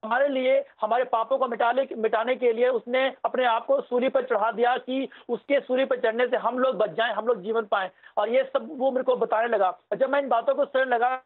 हमारे लिए, हमारे पापों को मिटाने के लिए उसने अपने आप को सूली पर चढ़ा दिया कि उसके सूली पर चढ़ने से हम लोग बच जाएं, हम लोग जीवन पाएं। और ये सब वो मेरे को बताने लगा। और जब मैं इन बातों को सुनने लगा,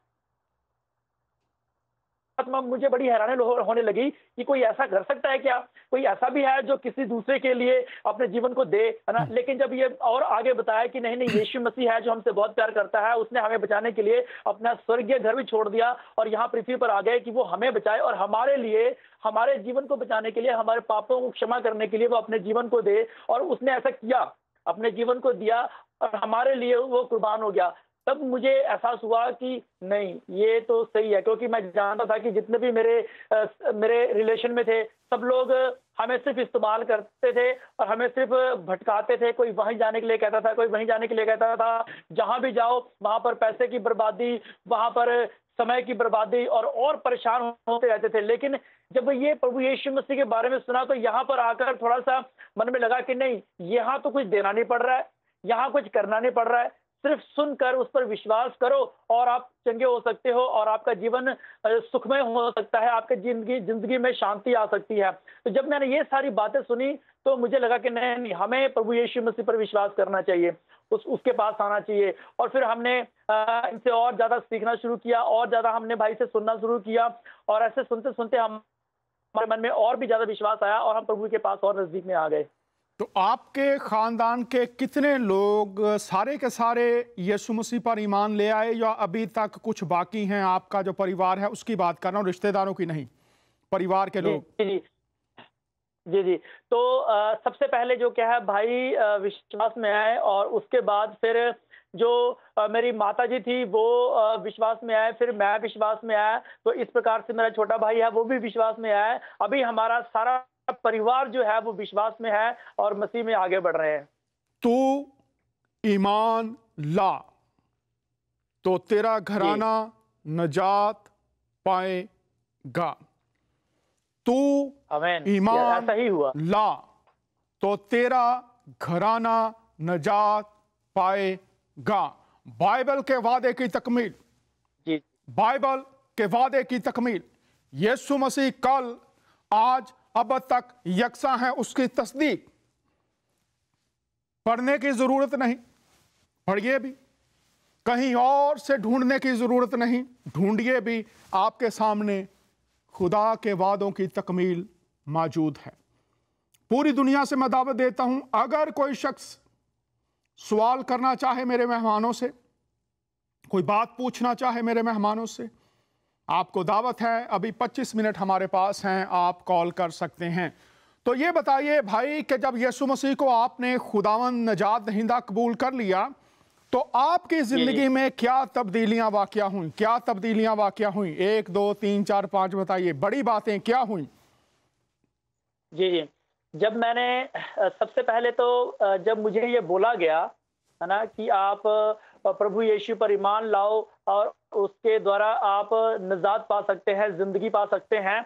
मुझे बड़ी हैरानी होने लगी कि कोई ऐसा कर सकता है क्या? कोई ऐसा भी है जो किसी दूसरे के लिए अपने जीवन को दे, है ना। लेकिन जब ये और आगे बताया कि नहीं नहीं, यीशु मसीह है जो हमसे बहुत प्यार करता है, उसने हमें बचाने के लिए अपना स्वर्गीय घर भी छोड़ दिया और यहाँ पृथ्वी पर आ गए कि वो हमें बचाए और हमारे लिए, हमारे जीवन को बचाने के लिए, हमारे पापों को क्षमा करने के लिए वो अपने जीवन को दे। और उसने ऐसा किया, अपने जीवन को दिया और हमारे लिए वो कुर्बान हो गया। तब मुझे एहसास हुआ कि नहीं, ये तो सही है। क्योंकि मैं जानता था कि जितने भी मेरे रिलेशन में थे, सब लोग हमें सिर्फ इस्तेमाल करते थे और हमें सिर्फ भटकाते थे। कोई वहीं जाने के लिए कहता था, कोई वहीं जाने के लिए कहता था। जहां भी जाओ वहां पर पैसे की बर्बादी, वहां पर समय की बर्बादी और परेशान होते रहते थे। लेकिन जब ये प्रभु यीशु मसीह के बारे में सुना, तो यहाँ पर आकर थोड़ा सा मन में लगा कि नहीं, यहाँ तो कुछ देना नहीं पड़ रहा है, यहाँ कुछ करना नहीं पड़ रहा है। सिर्फ सुनकर उस पर विश्वास करो और आप चंगे हो सकते हो और आपका जीवन सुखमय हो सकता है, आपके जिंदगी में शांति आ सकती है। तो जब मैंने ये सारी बातें सुनी, तो मुझे लगा कि नहीं, हमें प्रभु यीशु मसीह पर विश्वास करना चाहिए, उसके पास आना चाहिए। और फिर हमने इनसे और ज्यादा सीखना शुरू किया, और ज्यादा हमने भाई से सुनना शुरू किया। और ऐसे सुनते सुनते हमारे मन में और भी ज्यादा विश्वास आया और हम प्रभु के पास और नजदीक में आ गए। तो आपके खानदान के कितने लोग सारे के सारे यीशु मसीह पर ईमान ले आए, या अभी तक कुछ बाकी हैं? आपका जो परिवार है उसकी बात कर रहा हूँ, रिश्तेदारों की नहीं, परिवार के लोग। जी जी, तो सबसे पहले जो क्या है भाई विश्वास में आए, और उसके बाद फिर जो मेरी माता जी थी वो विश्वास में आए, फिर मैं विश्वास में आया। तो इस प्रकार से मेरा छोटा भाई है वो भी विश्वास में आया। अभी हमारा सारा परिवार जो है वो विश्वास में है और मसीह में आगे बढ़ रहे हैं। तू ईमान ला तो तेरा घराना नजात पाएगा। तू आमीन। ईमान ऐसा ही हुआ। ला तो तेरा घराना नजात पाएगा। बाइबल के वादे की तकमील, जी बाइबल के वादे की तकमील। यीशु मसीह कल आज अब तक यकसा है, उसकी तस्दीक पढ़ने की जरूरत नहीं, पढ़िए भी, कहीं और से ढूंढने की जरूरत नहीं, ढूंढिए भी, आपके सामने खुदा के वादों की तकमील मौजूद है। पूरी दुनिया से मैं दावत देता हूं, अगर कोई शख्स सवाल करना चाहे मेरे मेहमानों से, कोई बात पूछना चाहे मेरे मेहमानों से, आपको दावत है, अभी 25 मिनट हमारे पास हैं, आप कॉल कर सकते हैं। तो ये बताइए भाई कि जब यीशु मसीह को आपने खुदावंद नजात दहिंदा कबूल कर लिया तो आपकी जिंदगी में क्या तब्दीलियां वाक़या हुई? क्या तब्दीलियां वाक़या हुई? 1 2 3 4 5 बताइए, बड़ी बातें क्या हुई? जी जी, जब मैंने सबसे पहले तो जब मुझे ये बोला गया है ना कि आप प्रभु यीशु पर ईमान लाओ और उसके द्वारा आप निजात पा सकते हैं, जिंदगी पा सकते हैं,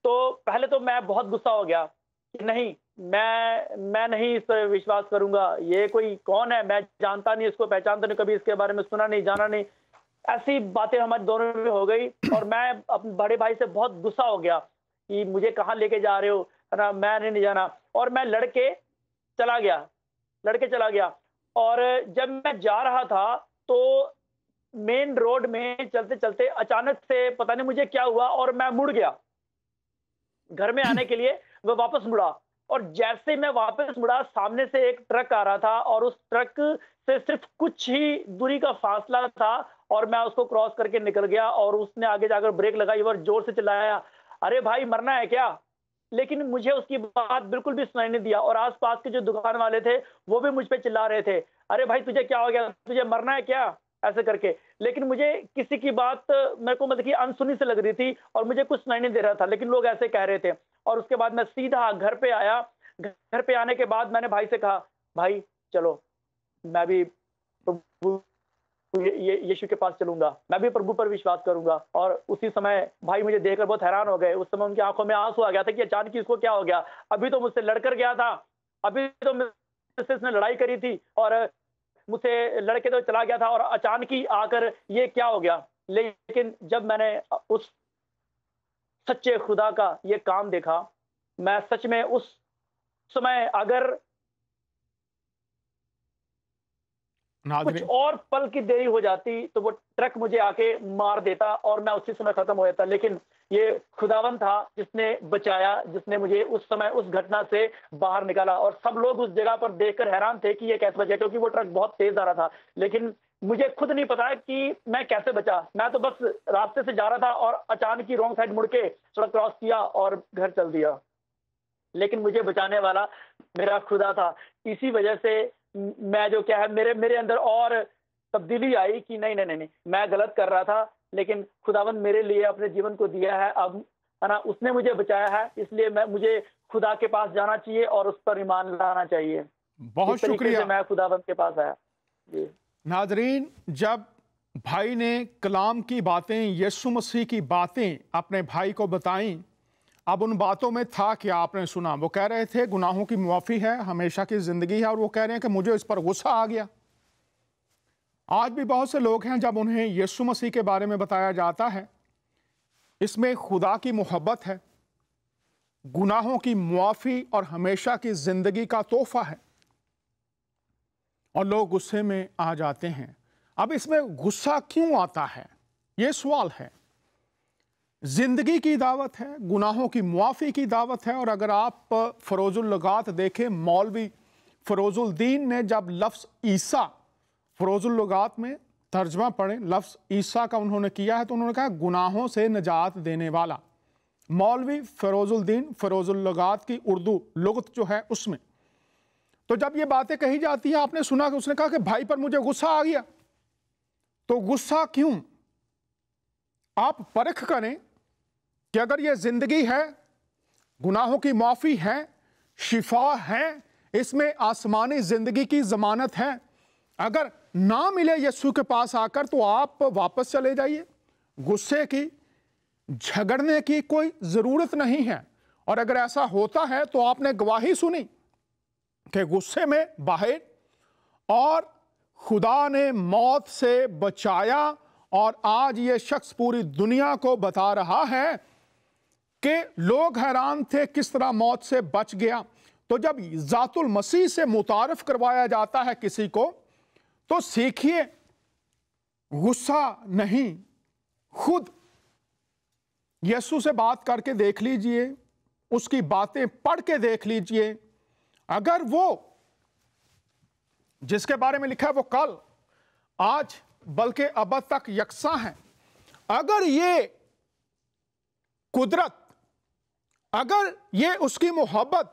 तो पहले तो मैं बहुत गुस्सा हो गया कि नहीं, मैं नहीं इस पर विश्वास करूंगा। ये कोई कौन है, मैं जानता नहीं इसको, पहचानता नहीं, कभी इसके बारे में सुना नहीं, जाना नहीं। ऐसी बातें हमारे दोनों में हो गई और मैं अपने बड़े भाई से बहुत गुस्सा हो गया कि मुझे कहाँ लेके जा रहे हो, है ना, मैंने नहीं जाना। और मैं लड़के चला गया। और जब मैं जा रहा था तो मेन रोड में चलते चलते अचानक से पता नहीं मुझे क्या हुआ और मैं मुड़ गया घर में आने के लिए। मैं वापस मुड़ा और जैसे मैं वापस मुड़ा, सामने से एक ट्रक आ रहा था और उस ट्रक से सिर्फ कुछ ही दूरी का फासला था और मैं उसको क्रॉस करके निकल गया और उसने आगे जाकर ब्रेक लगाई और जोर से चिल्लाया, अरे भाई मरना है क्या? लेकिन मुझे उसकी बात बिल्कुल भी सुनाई नहीं दिया और आसपास के जो दुकान वाले थे वो भी मुझ पे चिल्ला रहे थे, अरे भाई तुझे क्या हो गया, तुझे मरना है क्या, ऐसे करके। लेकिन मुझे किसी की बात मेरे को मतलब कि अनसुनी से लग रही थी और मुझे कुछ सुनाई नहीं दे रहा था, लेकिन लोग ऐसे कह रहे थे। और उसके बाद मैं सीधा घर पे आया। घर पे आने के बाद मैंने भाई से कहा, भाई चलो मैं भी प्रभु यीशु के पास चलूंगा, मैं भी प्रभु पर विश्वास करूंगा। और उसी समय भाई मुझे देखकर बहुत हैरान हो गए। उस समय उनकी आंखों में आंसू आ गया था कि अचानक इसको क्या हो गया, अभी तो मुझसे लड़कर गया था, अभी तो मुझसे इसने लड़ाई करी थी और मुझसे लड़के तो चला गया था और अचानक ही आकर ये क्या हो गया। लेकिन जब मैंने उस सच्चे खुदा का ये काम देखा, मैं सच में उस समय अगर कुछ और पल की देरी हो जाती तो वो ट्रक मुझे आके मार देता और मैं उसी समय खत्म हो जाता। लेकिन ये खुदावन था जिसने बचाया, जिसने मुझे उस समय उस घटना से बाहर निकाला। और सब लोग उस जगह पर देखकर हैरान थे कि ये कैसे बचा, क्योंकि वो ट्रक बहुत तेज आ रहा था। लेकिन मुझे खुद नहीं पता कि मैं कैसे बचा। मैं तो बस रास्ते से जा रहा था और अचानक ही रॉन्ग साइड मुड़ के सड़क क्रॉस किया और घर चल दिया। लेकिन मुझे बचाने वाला मेरा खुदा था। इसी वजह से मैं जो क्या है मेरे अंदर और तब्दीली आई कि नहीं, मैं गलत कर रहा था, लेकिन खुदावन मेरे लिए अपने जीवन को दिया है, अब है ना, उसने मुझे बचाया है, इसलिए मुझे खुदा के पास जाना चाहिए और उस पर ईमान लाना चाहिए। बहुत शुक्रिया। मैं खुदावन के पास आया जी। नाजरीन, जब भाई ने कलाम की बातें, यीशु मसीह की बातें अपने भाई को बताई, अब उन बातों में था कि आपने सुना, वो कह रहे थे गुनाहों की मुआफ़ी है, हमेशा की ज़िंदगी है, और वो कह रहे हैं कि मुझे इस पर गुस्सा आ गया। आज भी बहुत से लोग हैं, जब उन्हें यीशु मसीह के बारे में बताया जाता है, इसमें खुदा की मोहब्बत है, गुनाहों की मुआफ़ी और हमेशा की ज़िंदगी का तोहफा है, और लोग गुस्से में आ जाते हैं। अब इसमें गुस्सा क्यों आता है, ये सवाल है। जिंदगी की दावत है, गुनाहों की मुआफ़ी की दावत है। और अगर आप फरोजुल लगात देखें, मौलवी फरोजुल दीन ने जब लफ्ज़ ईसा फरोजुल लगात में तर्जमा पढ़े, लफ्ज़ ईसा का उन्होंने किया है, तो उन्होंने कहा गुनाहों से निजात देने वाला। मौलवी फरोजुल दीन फरोजुल लगात की उर्दू लुगत जो है उसमें। तो जब ये बातें कही जाती हैं, आपने सुना कि उसने कहा कि भाई पर मुझे गुस्सा आ गया। तो गुस्सा क्यों? आप परख करें कि अगर ये जिंदगी है, गुनाहों की माफ़ी है, शिफा है, इसमें आसमानी जिंदगी की जमानत है। अगर ना मिले यीशु के पास आकर तो आप वापस चले जाइए। गुस्से की, झगड़ने की कोई ज़रूरत नहीं है। और अगर ऐसा होता है तो आपने गवाही सुनी कि गुस्से में बाहर, और खुदा ने मौत से बचाया, और आज ये शख्स पूरी दुनिया को बता रहा है कि लोग हैरान थे किस तरह मौत से बच गया। तो जब ज़ातुल मसीह से मुतारफ करवाया जाता है किसी को, तो सीखिए, गुस्सा नहीं, खुद यीशु से बात करके देख लीजिए, उसकी बातें पढ़ के देख लीजिए। अगर वो जिसके बारे में लिखा है वो कल, आज, बल्कि अब तक यकसा है, अगर ये कुदरत, अगर ये उसकी मोहब्बत,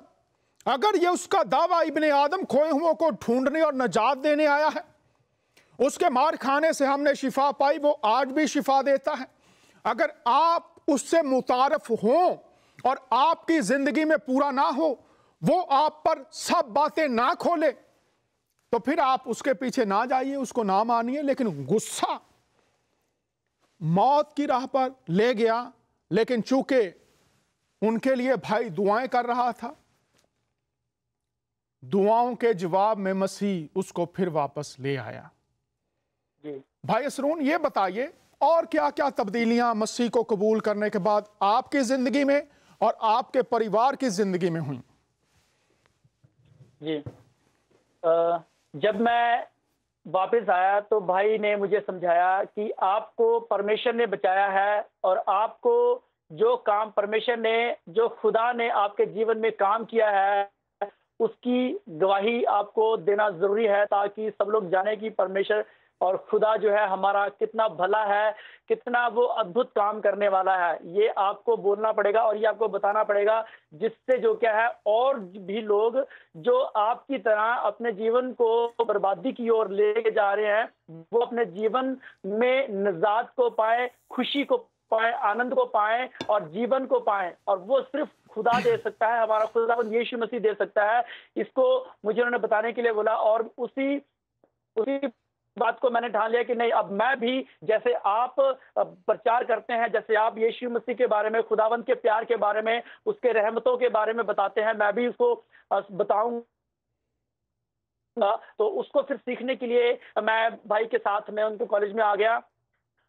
अगर ये उसका दावा इब्ने आदम खोए हुओं को ढूंढने और नजात देने आया है, उसके मार खाने से हमने शिफा पाई, वो आज भी शिफा देता है। अगर आप उससे मुतारफ हों और आपकी जिंदगी में पूरा ना हो, वो आप पर सब बातें ना खोले, तो फिर आप उसके पीछे ना जाइए, उसको ना मानिए। लेकिन गुस्सा मौत की राह पर ले गया, लेकिन चूंकि उनके लिए भाई दुआएं कर रहा था, दुआओं के जवाब में मसीह उसको फिर वापस ले आया। जी भाई असरून, ये बताइए और क्या क्या तब्दीलियां मसीह को कबूल करने के बाद आपकी जिंदगी में और आपके परिवार की जिंदगी में हुई? जी जब मैं वापस आया तो भाई ने मुझे समझाया कि आपको परमेश्वर ने बचाया है, और आपको जो काम परमेश्वर ने, जो खुदा ने आपके जीवन में काम किया है, उसकी गवाही आपको देना जरूरी है, ताकि सब लोग जाने कि परमेश्वर और खुदा जो है हमारा कितना भला है, कितना वो अद्भुत काम करने वाला है। ये आपको बोलना पड़ेगा और ये आपको बताना पड़ेगा, जिससे जो क्या है और भी लोग जो आपकी तरह अपने जीवन को बर्बादी की ओर ले जा रहे हैं, वो अपने जीवन में निजात को पाए, खुशी को पाए, आनंद को पाए और जीवन को पाए। और वो सिर्फ खुदा दे सकता है, हमारा खुदा यीशु मसीह दे सकता है। इसको मुझे उन्होंने बताने के लिए बोला, और उसी बात को मैंने ठान लिया कि नहीं, अब मैं भी जैसे आप प्रचार करते हैं, जैसे आप यीशु मसीह के बारे में, खुदावंत के प्यार के बारे में, उसके रहमतों के बारे में बताते हैं, मैं भी उसको बताऊंगा। तो उसको फिर सीखने के लिए मैं भाई के साथ में उनके कॉलेज में आ गया।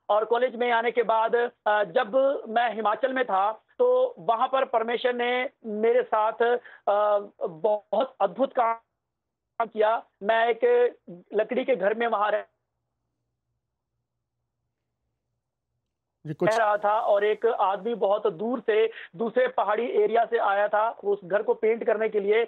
और कॉलेज में आने के बाद जब मैं हिमाचल में था, तो वहां पर परमेश्वर ने मेरे साथ बहुत अद्भुत काम किया। मैं एक लकड़ी के घर में वहां रह रहा था, और एक आदमी बहुत दूर से, दूसरे पहाड़ी एरिया से आया था उस घर को पेंट करने के लिए।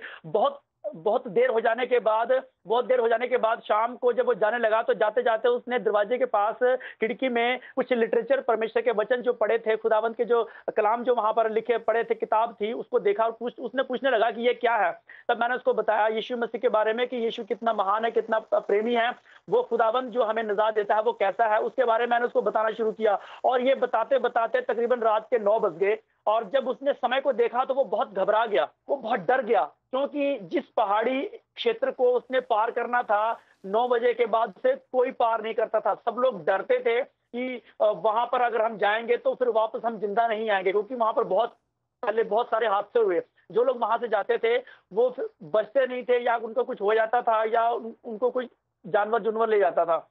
बहुत देर हो जाने के बाद शाम को जब वो जाने लगा, तो जाते जाते उसने दरवाजे के पास खिड़की में कुछ लिटरेचर, परमेश्वर के वचन जो पढ़े थे, खुदावंत के जो कलाम जो वहां पर लिखे पढ़े थे, किताब थी, उसको देखा और उसने पूछने लगा कि ये क्या है। तब मैंने उसको बताया यीशु मसीह के बारे में, कि यीशु कितना महान है, कितना प्रेमी है, वो खुदावंत जो हमें निजात देता है वो कैसा है, उसके बारे में मैंने उसको बताना शुरू किया। और ये बताते बताते तकरीबन रात के 9 बज गए। और जब उसने समय को देखा तो वो बहुत घबरा गया, वो बहुत डर गया, क्योंकि जिस पहाड़ी क्षेत्र को उसने पार करना था, 9 बजे के बाद से कोई पार नहीं करता था। सब लोग डरते थे कि वहां पर अगर हम जाएंगे तो फिर वापस हम जिंदा नहीं आएंगे, क्योंकि वहां पर पहले बहुत सारे हादसे हुए। जो लोग वहां से जाते थे वो बचते नहीं थे, या उनको कुछ हो जाता था, या उनको कुछ जानवर ले जाता था।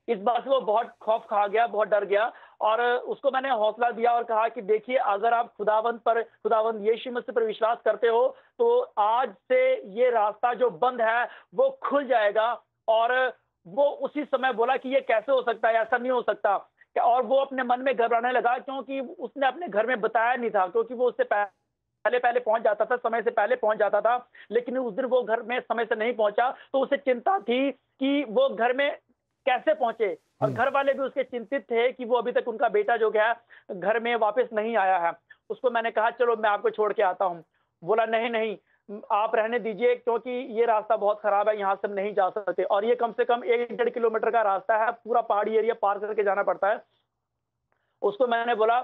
इस बात से वो बहुत खौफ खा गया, बहुत डर गया। और उसको मैंने हौसला दिया और कहा कि देखिए, अगर आप खुदावंत यीशु मसीह पर विश्वास करते हो, तो आज से ये रास्ता जो बंद है वो खुल जाएगा। और वो उसी समय बोला कि ये कैसे हो सकता है, ऐसा नहीं हो सकता। और वो अपने मन में घबराने लगा, क्योंकि उसने अपने घर में बताया नहीं था, क्योंकि वो उससे पहले पहुंच जाता था, समय से पहले पहुंच जाता था। लेकिन उस दिन वो घर में समय से नहीं पहुंचा, तो उसे चिंता थी कि वो घर में कैसे पहुंचे। और घर वाले भी उसके चिंतित थे कि वो अभी तक उनका बेटा जो है घर में वापस नहीं आया है। उसको मैंने कहा चलो मैं आपको छोड़ के आता हूँ। बोला नहीं, आप रहने दीजिए, क्योंकि ये रास्ता बहुत खराब है, यहाँ से हम नहीं जा सकते। और ये कम से कम 1-1.5 किलोमीटर का रास्ता है, पूरा पहाड़ी एरिया पार करके जाना पड़ता है। उसको मैंने बोला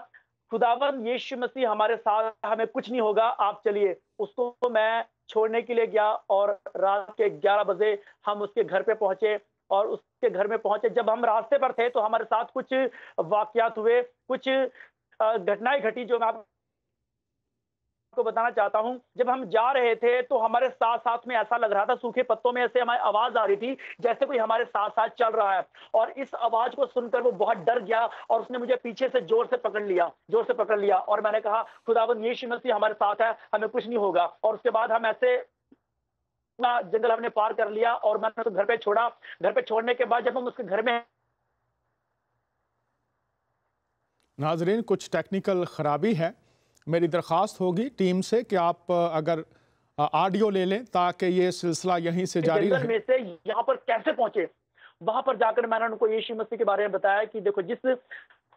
खुदावंत यीशु मसीह हमारे साथ, हमें कुछ नहीं होगा, आप चलिए। उसको मैं छोड़ने के लिए गया, और रात के 11 बजे हम उसके घर पे पहुंचे। और उसके घर में पहुंचे, जब हम रास्ते पर थे तो हमारे साथ कुछ वाकयात हुए, कुछ घटनाएं घटी, जो मैं आपको बताना चाहता हूं, जब हम जा रहे थे तो हमारे साथ साथ में ऐसा लग रहा था, सूखे पत्तों में ऐसे हमारी आवाज आ रही थी जैसे कोई हमारे साथ साथ चल रहा है। और इस आवाज को सुनकर वो बहुत डर गया और उसने मुझे पीछे से जोर से पकड़ लिया और मैंने कहा, खुदावंद यीशु मसीह हमारे साथ है, हमें कुछ नहीं होगा। और उसके बाद हम ऐसे जंगल हमने पार कर लिया और मैंने उसको घर पे छोड़ा। घर पे छोड़ने के बाद जब हम उसके घर में, नाजरीन, कुछ टेक्निकल खराबी है। मेरी दरख्वास्त होगी टीम से कि आप अगर ऑडियो ले लें ताकि ये सिलसिला यहीं से जारी जंगल रहे। में से यहाँ पर कैसे पहुंचे, वहां पर जाकर मैंने उनको यीशु मसीह के बारे में बताया कि देखो, जिस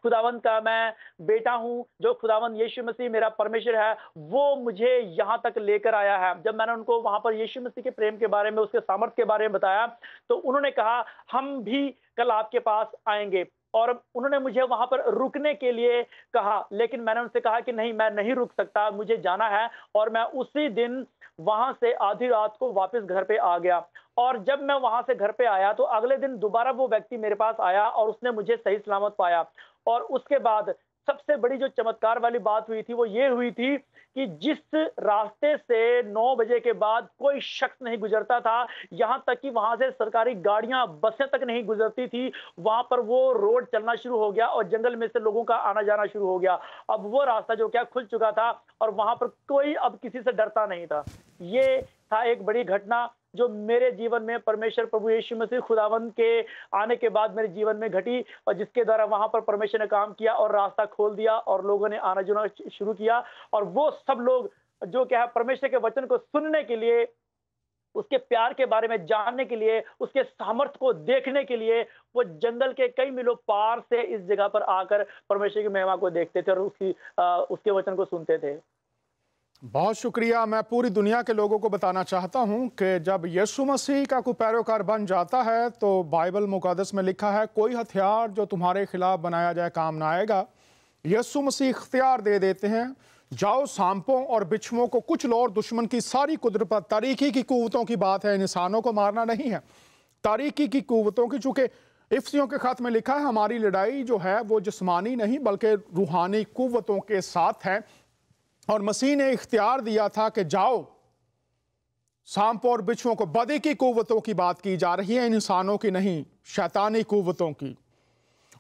खुदावंद का मैं बेटा हूं, जो खुदावंद यीशु मसीह मेरा परमेश्वर है, वो मुझे यहां तक लेकर आया है। जब मैंने उनको वहां पर यीशु मसीह के प्रेम के बारे में, उसके सामर्थ्य के बारे में बताया, तो उन्होंने कहा हम भी कल आपके पास आएंगे। और उन्होंने मुझे वहां पर रुकने के लिए कहा, लेकिन मैंने उनसे कहा कि नहीं, मैं नहीं रुक सकता, मुझे जाना है। और मैं उसी दिन वहां से आधी रात को वापस घर पे आ गया। और जब मैं वहां से घर पे आया तो अगले दिन दोबारा वो व्यक्ति मेरे पास आया और उसने मुझे सही सलामत पाया। और उसके बाद सबसे बड़ी जो चमत्कार वाली बात हुई थी वो ये हुई थी कि जिस रास्ते से 9 बजे के बाद कोई शख्स नहीं गुजरता था, यहां तक कि वहां से सरकारी गाड़ियां, बसें तक नहीं गुजरती थी, वहां पर वो रोड चलना शुरू हो गया और जंगल में से लोगों का आना जाना शुरू हो गया। अब वो रास्ता जो क्या खुल चुका था और वहां पर कोई अब किसी से डरता नहीं था। ये था एक बड़ी घटना जो मेरे जीवन में परमेश्वर प्रभु यीशु मसीह खुदावंद के आने के बाद मेरे जीवन में घटी, और जिसके द्वारा वहां पर परमेश्वर ने काम किया और रास्ता खोल दिया और लोगों ने आना जाना शुरू किया। और वो सब लोग जो क्या है, परमेश्वर के वचन को सुनने के लिए, उसके प्यार के बारे में जानने के लिए, उसके सामर्थ्य को देखने के लिए, वो जंगल के कई मीलों पार से इस जगह पर आकर परमेश्वर की महिमा को देखते थे और उसके वचन को सुनते थे। बहुत शुक्रिया। मैं पूरी दुनिया के लोगों को बताना चाहता हूं कि जब यीशु मसीह का कोई पैरोकार बन जाता है तो बाइबल मुक़द्दस में लिखा है, कोई हथियार जो तुम्हारे खिलाफ बनाया जाए काम ना आएगा। यीशु मसीह इख्तियार दे देते हैं, जाओ सांपों और बिच्छुओं को कुचलो लो और दुश्मन की सारी कुदरत पर। तारीकी की कुव्वतों की बात है, इंसानों को मारना नहीं है, तारीकी की कुव्वतों की। चूंकि इफ्सियों के खत में लिखा है, हमारी लड़ाई जो है वो जिस्मानी नहीं बल्कि रूहानी कुव्वतों के साथ है। और मसीह ने इख्तियार दिया था कि जाओ सांपों और बिच्छुओं को, बदी की कुव्वतों की बात की जा रही है, इंसानों की नहीं, शैतानी कुव्वतों की,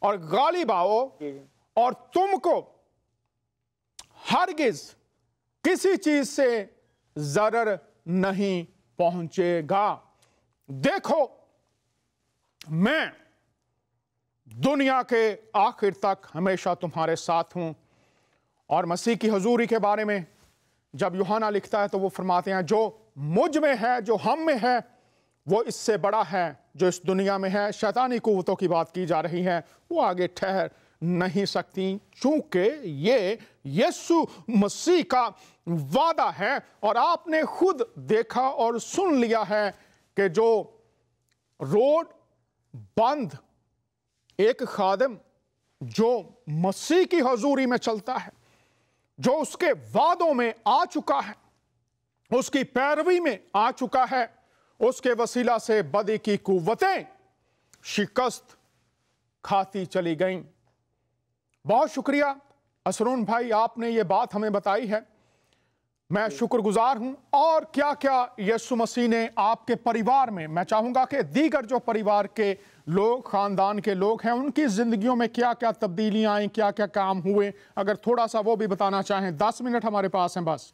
और गालिब आओ और तुमको हरगिज किसी चीज से जरर नहीं पहुंचेगा। देखो, मैं दुनिया के आखिर तक हमेशा तुम्हारे साथ हूं। और मसीह की हजूरी के बारे में जब यूहन्ना लिखता है तो वो फरमाते हैं, जो मुझ में है, जो हम में है, वो इससे बड़ा है जो इस दुनिया में है। शैतानी कुव्वतों की बात की जा रही है, वो आगे ठहर नहीं सकती, चूंकि ये यीशु मसीह का वादा है। और आपने खुद देखा और सुन लिया है कि जो रोड बंद एक खादिम जो मसीह की हजूरी में चलता है, जो उसके वादों में आ चुका है, उसकी पैरवी में आ चुका है, उसके वसीला से बदी की कुव्वतें शिकस्त खाती चली गईं। बहुत शुक्रिया असरून भाई, आपने ये बात हमें बताई है, मैं शुक्रगुजार हूं। और क्या क्या यीशु मसीह ने आपके परिवार में, मैं चाहूंगा कि दीगर जो परिवार के लोग, खानदान के लोग हैं, उनकी जिंदगियों में क्या क्या तब्दीलियां आई, क्या क्या काम हुए, अगर थोड़ा सा वो भी बताना चाहें। 10 मिनट हमारे पास हैं बस।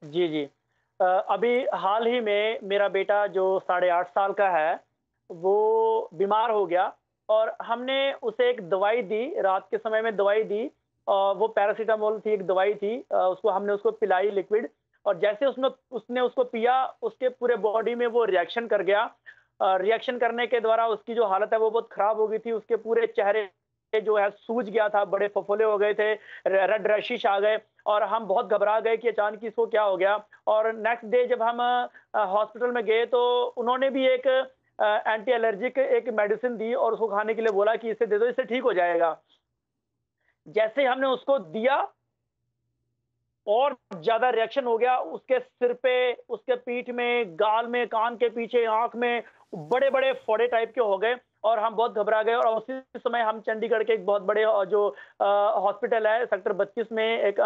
जी जी। अभी हाल ही में मेरा बेटा जो 8.5 साल का है, वो बीमार हो गया और हमने उसे एक दवाई दी, रात के समय में दवाई दी। वो पैरासीटामोल थी, एक दवाई थी, हमने उसको पिलाई लिक्विड। और जैसे उसने उसको पिया, उसके पूरे बॉडी में वो रिएक्शन कर गया। रिएक्शन करने के द्वारा उसकी जो हालत है वो बहुत खराब हो गई थी। उसके पूरे चेहरे जो है सूज गया था, बड़े फफोले हो गए थे, रेड रैशिश आ गए और हम बहुत घबरा गए कि अचानक इसको क्या हो गया। और नेक्स्ट डे जब हम हॉस्पिटल में गए तो उन्होंने भी एक एंटी एलर्जिक एक मेडिसिन दी और उसको खाने के लिए बोला कि इसे दे दो, इससे ठीक हो जाएगा। जैसे हमने उसको दिया और ज्यादा रिएक्शन हो गया, उसके सिर पे, उसके पीठ में, गाल में, कान के पीछे, आंख में बड़े बड़े फोड़े टाइप के हो गए और हम बहुत घबरा गए। और उसी समय हम चंडीगढ़ के एक बहुत बड़े जो हॉस्पिटल है सेक्टर 32 में, एक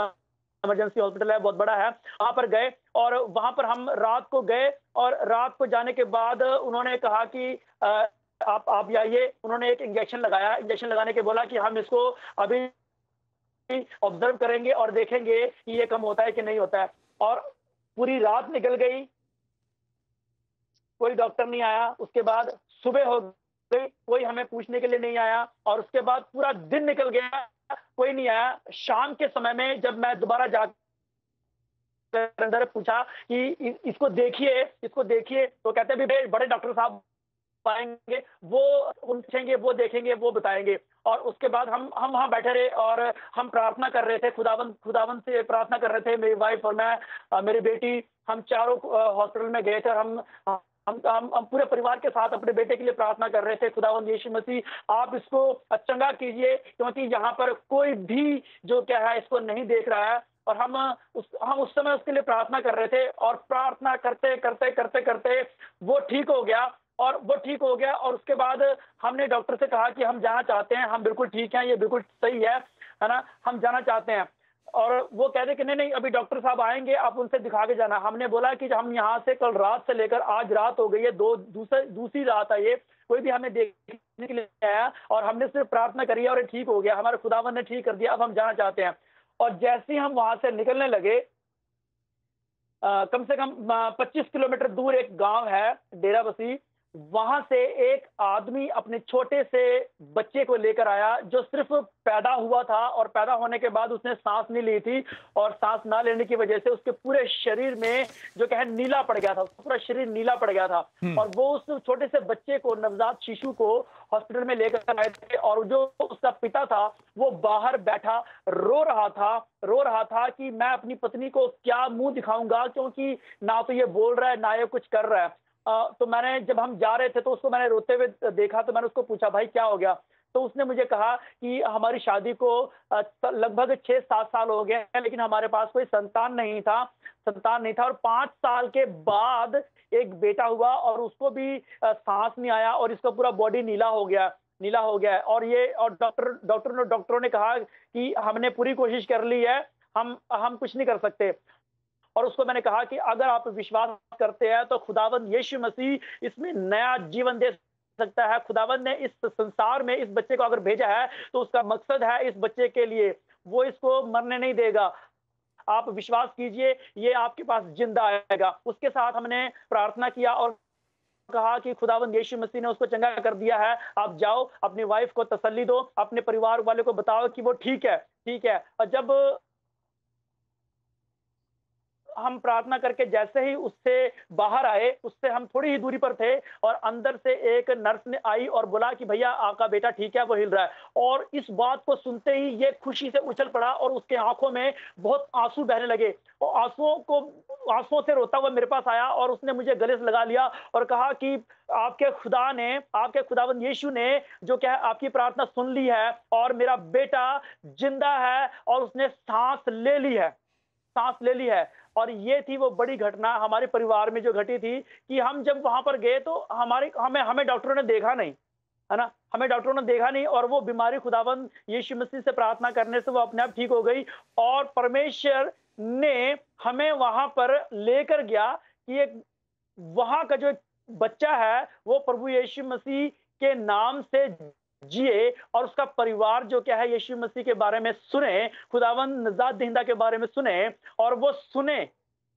इमरजेंसी हॉस्पिटल है, बहुत बड़ा है, वहां पर गए और वहां पर हम रात को गए और रात को जाने के बाद उन्होंने कहा कि आप जाइए। उन्होंने एक इंजेक्शन लगाया, इंजेक्शन लगाने के बोला कि हम इसको अभी ऑब्जर्व करेंगे और देखेंगे कि ये कम होता है कि नहीं होता है। और पूरी रात निकल गई, कोई डॉक्टर नहीं आया। उसके बाद सुबह हो गई, कोई हमें पूछने के लिए नहीं आया। और उसके बाद पूरा दिन निकल गया, कोई नहीं आया। शाम के समय में जब मैं दोबारा जाकर अंदर पूछा कि इसको देखिए, इसको देखिए, तो कहते हैं बड़े डॉक्टर साहब आएंगे, वो पूछेंगे, वो देखेंगे, वो बताएंगे। और उसके बाद हम वहां बैठे रहे और हम प्रार्थना कर रहे थे, खुदावंद से प्रार्थना कर रहे थे। मेरी वाइफ और मैं, मेरी बेटी, हम चारों हॉस्पिटल में गए थे और हम पूरे परिवार के साथ अपने बेटे के लिए प्रार्थना कर रहे थे। खुदावंद यीशु मसीह, आप इसको चंगा कीजिए, क्योंकि यहाँ पर कोई भी जो क्या है इसको नहीं देख रहा है। और हम उस समय उसके लिए प्रार्थना कर रहे थे और प्रार्थना करते करते करते करते वो ठीक हो गया। और वो ठीक हो गया और उसके बाद हमने डॉक्टर से कहा कि हम जाना चाहते हैं, हम बिल्कुल ठीक हैं, ये बिल्कुल सही है ना, हम जाना चाहते हैं। और वो कहते कि नहीं, अभी डॉक्टर साहब आएंगे, आप उनसे दिखा के जाना। हमने बोला कि हम यहाँ से कल रात से लेकर आज रात हो गई है, दूसरी रात है ये, कोई भी हमें देखने के लिए आया और हमने सिर्फ प्रार्थना करी और ये ठीक हो गया, हमारे खुदावन ने ठीक कर दिया, अब हम जाना चाहते हैं। और जैसे ही हम वहां से निकलने लगे, कम से कम 25 किलोमीटर दूर एक गांव है डेरा बसी, वहां से एक आदमी अपने छोटे से बच्चे को लेकर आया जो सिर्फ पैदा हुआ था और पैदा होने के बाद उसने सांस नहीं ली थी। और सांस ना लेने की वजह से उसके पूरे शरीर में जो क्या है नीला पड़ गया था, पूरा शरीर नीला पड़ गया था। और वो उस छोटे से बच्चे को, नवजात शिशु को हॉस्पिटल में लेकर आए थे और जो उसका पिता था वो बाहर बैठा रो रहा था कि मैं अपनी पत्नी को क्या मुंह दिखाऊंगा, क्योंकि ना तो ये बोल रहा है ना ये कुछ कर रहा है। तो मैंने, जब हम जा रहे थे तो उसको मैंने रोते हुए देखा, तो मैंने उसको पूछा, भाई क्या हो गया? तो उसने मुझे कहा कि हमारी शादी को लगभग 6-7 साल हो गए हैं, लेकिन हमारे पास कोई संतान नहीं था और 5 साल के बाद एक बेटा हुआ और उसको भी सांस नहीं आया और इसका पूरा बॉडी नीला हो गया है। और डॉक्टरों ने कहा कि हमने पूरी कोशिश कर ली है, हम कुछ नहीं कर सकते। और उसको मैंने कहा कि अगर आप विश्वास करते हैं तो खुदावंद यीशु मसीह इसमें नया जीवन दे सकता है। खुदावंद ने इस संसार में इस बच्चे को अगर भेजा है तो उसका मकसद है इस बच्चे के लिए, वो इसको मरने नहीं देगा। आप विश्वास कीजिए, ये आपके पास जिंदा आएगा। उसके साथ हमने प्रार्थना किया और कहा कि खुदावंद यीशु मसीह ने उसको चंगा कर दिया है, आप जाओ, अपनी वाइफ को तसल्ली दो, अपने परिवार वाले को बताओ कि वो ठीक है। और जब हम प्रार्थना करके जैसे ही उससे बाहर आए, उससे हम थोड़ी ही दूरी पर थे और अंदर से एक नर्स ने आई और बोला कि भैया आपका बेटा ठीक है, वो हिल रहा है। और इस बात को सुनते ही ये खुशी से उछल पड़ा और उसके आंखों में बहुत आंसू बहने लगे और आंसुओं से रोता हुआ मेरे पास आया और उसने मुझे गले से लगा लिया और कहा कि आपके खुदावंद यीशु ने जो क्या है आपकी प्रार्थना सुन ली है और मेरा बेटा जिंदा है और उसने सांस ले ली है। और ये थी वो बड़ी घटना हमारे परिवार में जो घटी थी कि हम जब वहां पर गए तो हमें डॉक्टरों ने देखा नहीं, है ना, हमें डॉक्टरों ने देखा नहीं और वो बीमारी खुदावंद यीशु मसीह से प्रार्थना करने से वो अपने आप ठीक हो गई। और परमेश्वर ने हमें वहां पर लेकर गया कि एक वहां का जो बच्चा है वो प्रभु यीशु मसीह के नाम से जिए और उसका परिवार जो क्या है यीशु मसीह के बारे में सुने, खुदावंद नजात दहिंदा के बारे में सुने और वो सुने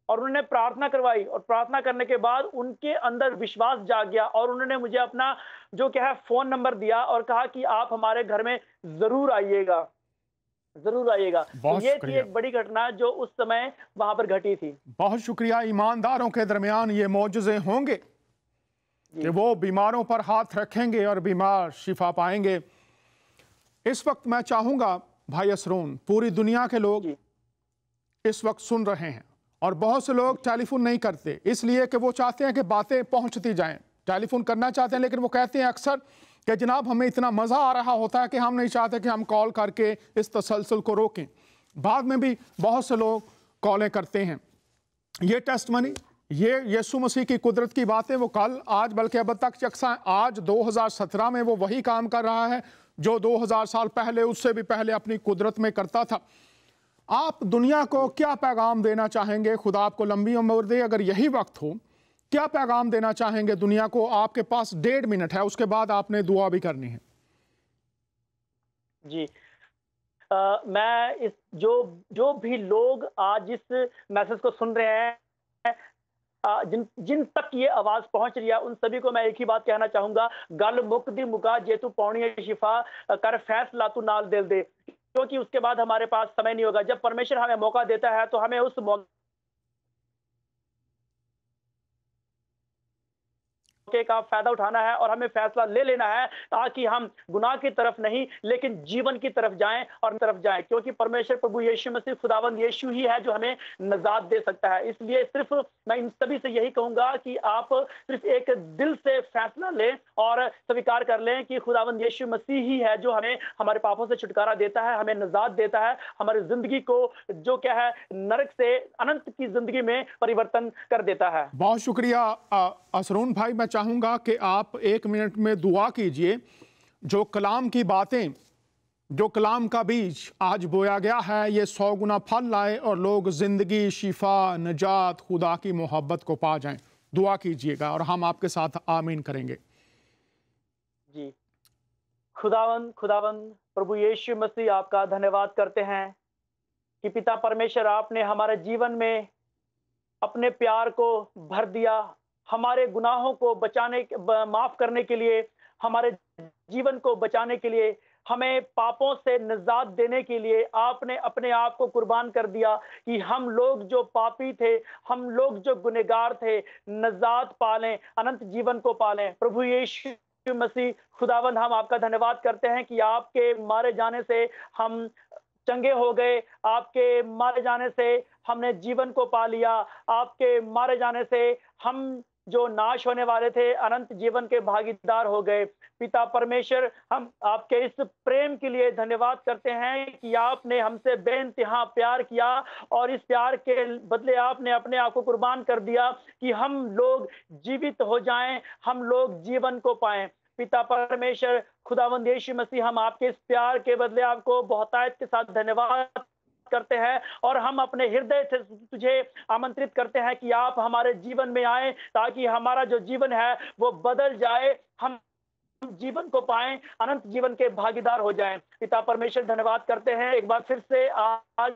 और उन्होंने प्रार्थना करवाई और प्रार्थना करने के बाद उनके अंदर विश्वास जाग गया और उन्होंने मुझे अपना जो क्या है फोन नंबर दिया और कहा कि आप हमारे घर में जरूर आइएगा। तो ये थी एक बड़ी घटना जो उस समय वहां पर घटी थी। बहुत शुक्रिया। ईमानदारों के दरमियान ये मौजज़े होंगे कि वो बीमारों पर हाथ रखेंगे और बीमार शिफा पाएंगे। इस वक्त मैं चाहूंगा भाई असरून, पूरी दुनिया के लोग इस वक्त सुन रहे हैं और बहुत से लोग टेलीफोन नहीं करते इसलिए कि वो चाहते हैं कि बातें पहुंचती जाएं, टेलीफोन करना चाहते हैं लेकिन वो कहते हैं अक्सर कि जनाब हमें इतना मज़ा आ रहा होता है कि हम नहीं चाहते कि हम कॉल करके इस तसलसल को रोकें। बाद में भी बहुत से लोग कॉलें करते हैं। ये टेस्टमनी, ये यीशु मसीह की कुदरत की बातें वो कल आज बल्कि अब तक यकसा आज 2017 में वो वही काम कर रहा है जो 2000 साल पहले, उससे भी पहले अपनी कुदरत में करता था। आप दुनिया को क्या पैगाम देना चाहेंगे? खुदा आपको लंबी उम्र दे। अगर यही वक्त हो, क्या पैगाम देना चाहेंगे दुनिया को? आपके पास 1.5 मिनट है, उसके बाद आपने दुआ भी करनी है। जी, मैं इस जो भी लोग आज इस मैसेज को सुन रहे हैं, जिन जिन तक ये आवाज पहुंच रही है, उन सभी को मैं एक ही बात कहना चाहूंगा, गल मुकदी मुका जे तू पौनी शिफा कर फैसला तू नाल दिल दे, क्योंकि उसके बाद हमारे पास समय नहीं होगा। जब परमेश्वर हमें मौका देता है तो हमें उस मौके का फायदा उठाना है और हमें फैसला ले लेना है, ताकि हम गुनाह की तरफ नहीं लेकिन जीवन की तरफ जाएं और तरफ जाएं, क्योंकि परमेश्वर प्रभु यीशु मसीह खुदावंद यीशु ही है जो हमें निजात दे सकता है। इसलिए सिर्फ मैं इन सभी से यही कहूंगा कि आप सिर्फ एक दिल से फैसला लें और स्वीकार कर लें कि खुदावंद यीशु मसीह ही है जो हमें हमारे पापों से छुटकारा देता है, हमें निजात देता है, हमारी जिंदगी को जो क्या है नरक से अनंत की जिंदगी में परिवर्तन कर देता है। बहुत शुक्रिया असरून भाई। मैं चाहूंगा कि आप 1 मिनट में दुआ कीजिए, जो कलाम की बातें, जो कलाम का बीज आज बोया गया है, ये 100 गुना फल लाए और लोग जिंदगी, शिफा, नजात, खुदा की मोहब्बत को पा जाएं। दुआ कीजिएगा और हम आपके साथ आमीन करेंगे। जी, खुदावंद प्रभु यीशु मसीह, आपका धन्यवाद करते हैं कि पिता परमेश्वर आपने हमारे जीवन में अपने प्यार को भर दिया, हमारे गुनाहों को माफ करने के लिए, हमारे जीवन को बचाने के लिए, हमें पापों से निजात देने के लिए आपने अपने आप को कुर्बान कर दिया कि हम लोग जो पापी थे, हम लोग जो गुनहगार थे, निजात पालें, अनंत जीवन को पालें। प्रभु यीशु मसीह खुदावंद, हम आपका धन्यवाद करते हैं कि आपके मारे जाने से हम चंगे हो गए, आपके मारे जाने से हमने जीवन को पा लिया, आपके मारे जाने से हम जो नाश होने वाले थे अनंत जीवन के भागीदार हो गए। पिता परमेश्वर, हम आपके इस प्रेम के लिए धन्यवाद करते हैं कि आपने हमसे बेइंतहा प्यार किया और इस प्यार के बदले आपने अपने आप को कुर्बान कर दिया कि हम लोग जीवित हो जाएं, हम लोग जीवन को पाएं। पिता परमेश्वर खुदावंद यीशु मसीह, हम आपके इस प्यार के बदले आपको बहुतायत के साथ धन्यवाद करते हैं और हम अपने हृदय से तुझे आमंत्रित करते हैं कि आप हमारे जीवन में आए, ताकि हमारा जो जीवन है वो बदल जाए, हम जीवन को पाएं, अनंत जीवन के भागीदार हो जाएं। पिता परमेश्वर, धन्यवाद करते हैं एक बार फिर से आज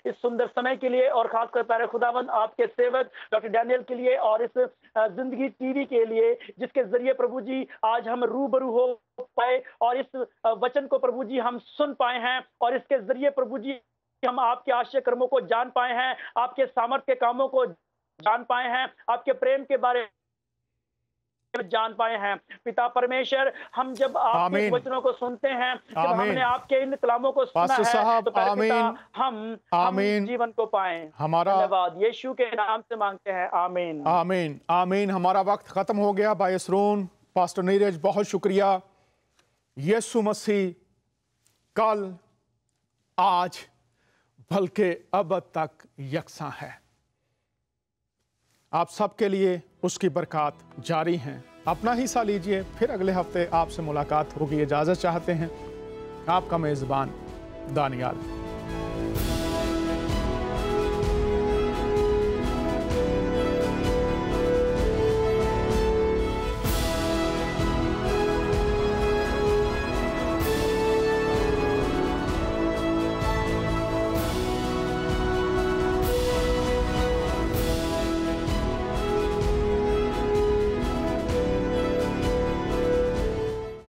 इस सुंदर समय के लिए, और खासकर प्यारे खुदावंद आपके सेवक डॉक्टर डैनियल के लिए और इस जिंदगी टीवी के लिए, जिसके जरिए प्रभु जी आज हम रूबरू हो पाए और इस वचन को प्रभु जी हम सुन पाए हैं, और इसके जरिए प्रभु जी हम आपके आश्चर्य कर्मों को जान पाए हैं, आपके सामर्थ्य के कामों को जान पाए हैं, आपके प्रेम के बारे में जान पाए हैं। पिता परमेश्वर, हम जब आपके वचनों को सुनते हैं, जब हमने आपके इन कलामों को सुना है, तो पिता हम जीवन को पाएं। हमारा धन्यवाद यीशु के नाम से मांगते हैं, आमीन आमीन आमीन। हमारा वक्त खत्म हो गया। भाई असरून, पास्टर नीरज, बहुत शुक्रिया। यीशु मसीह कल, आज, बल्कि अब तक यकसा है। आप सबके लिए उसकी बरकत जारी हैं। अपना हिस्सा लीजिए। फिर अगले हफ्ते आपसे मुलाकात होगी। इजाजत चाहते हैं आपका मेजबान दानियाल।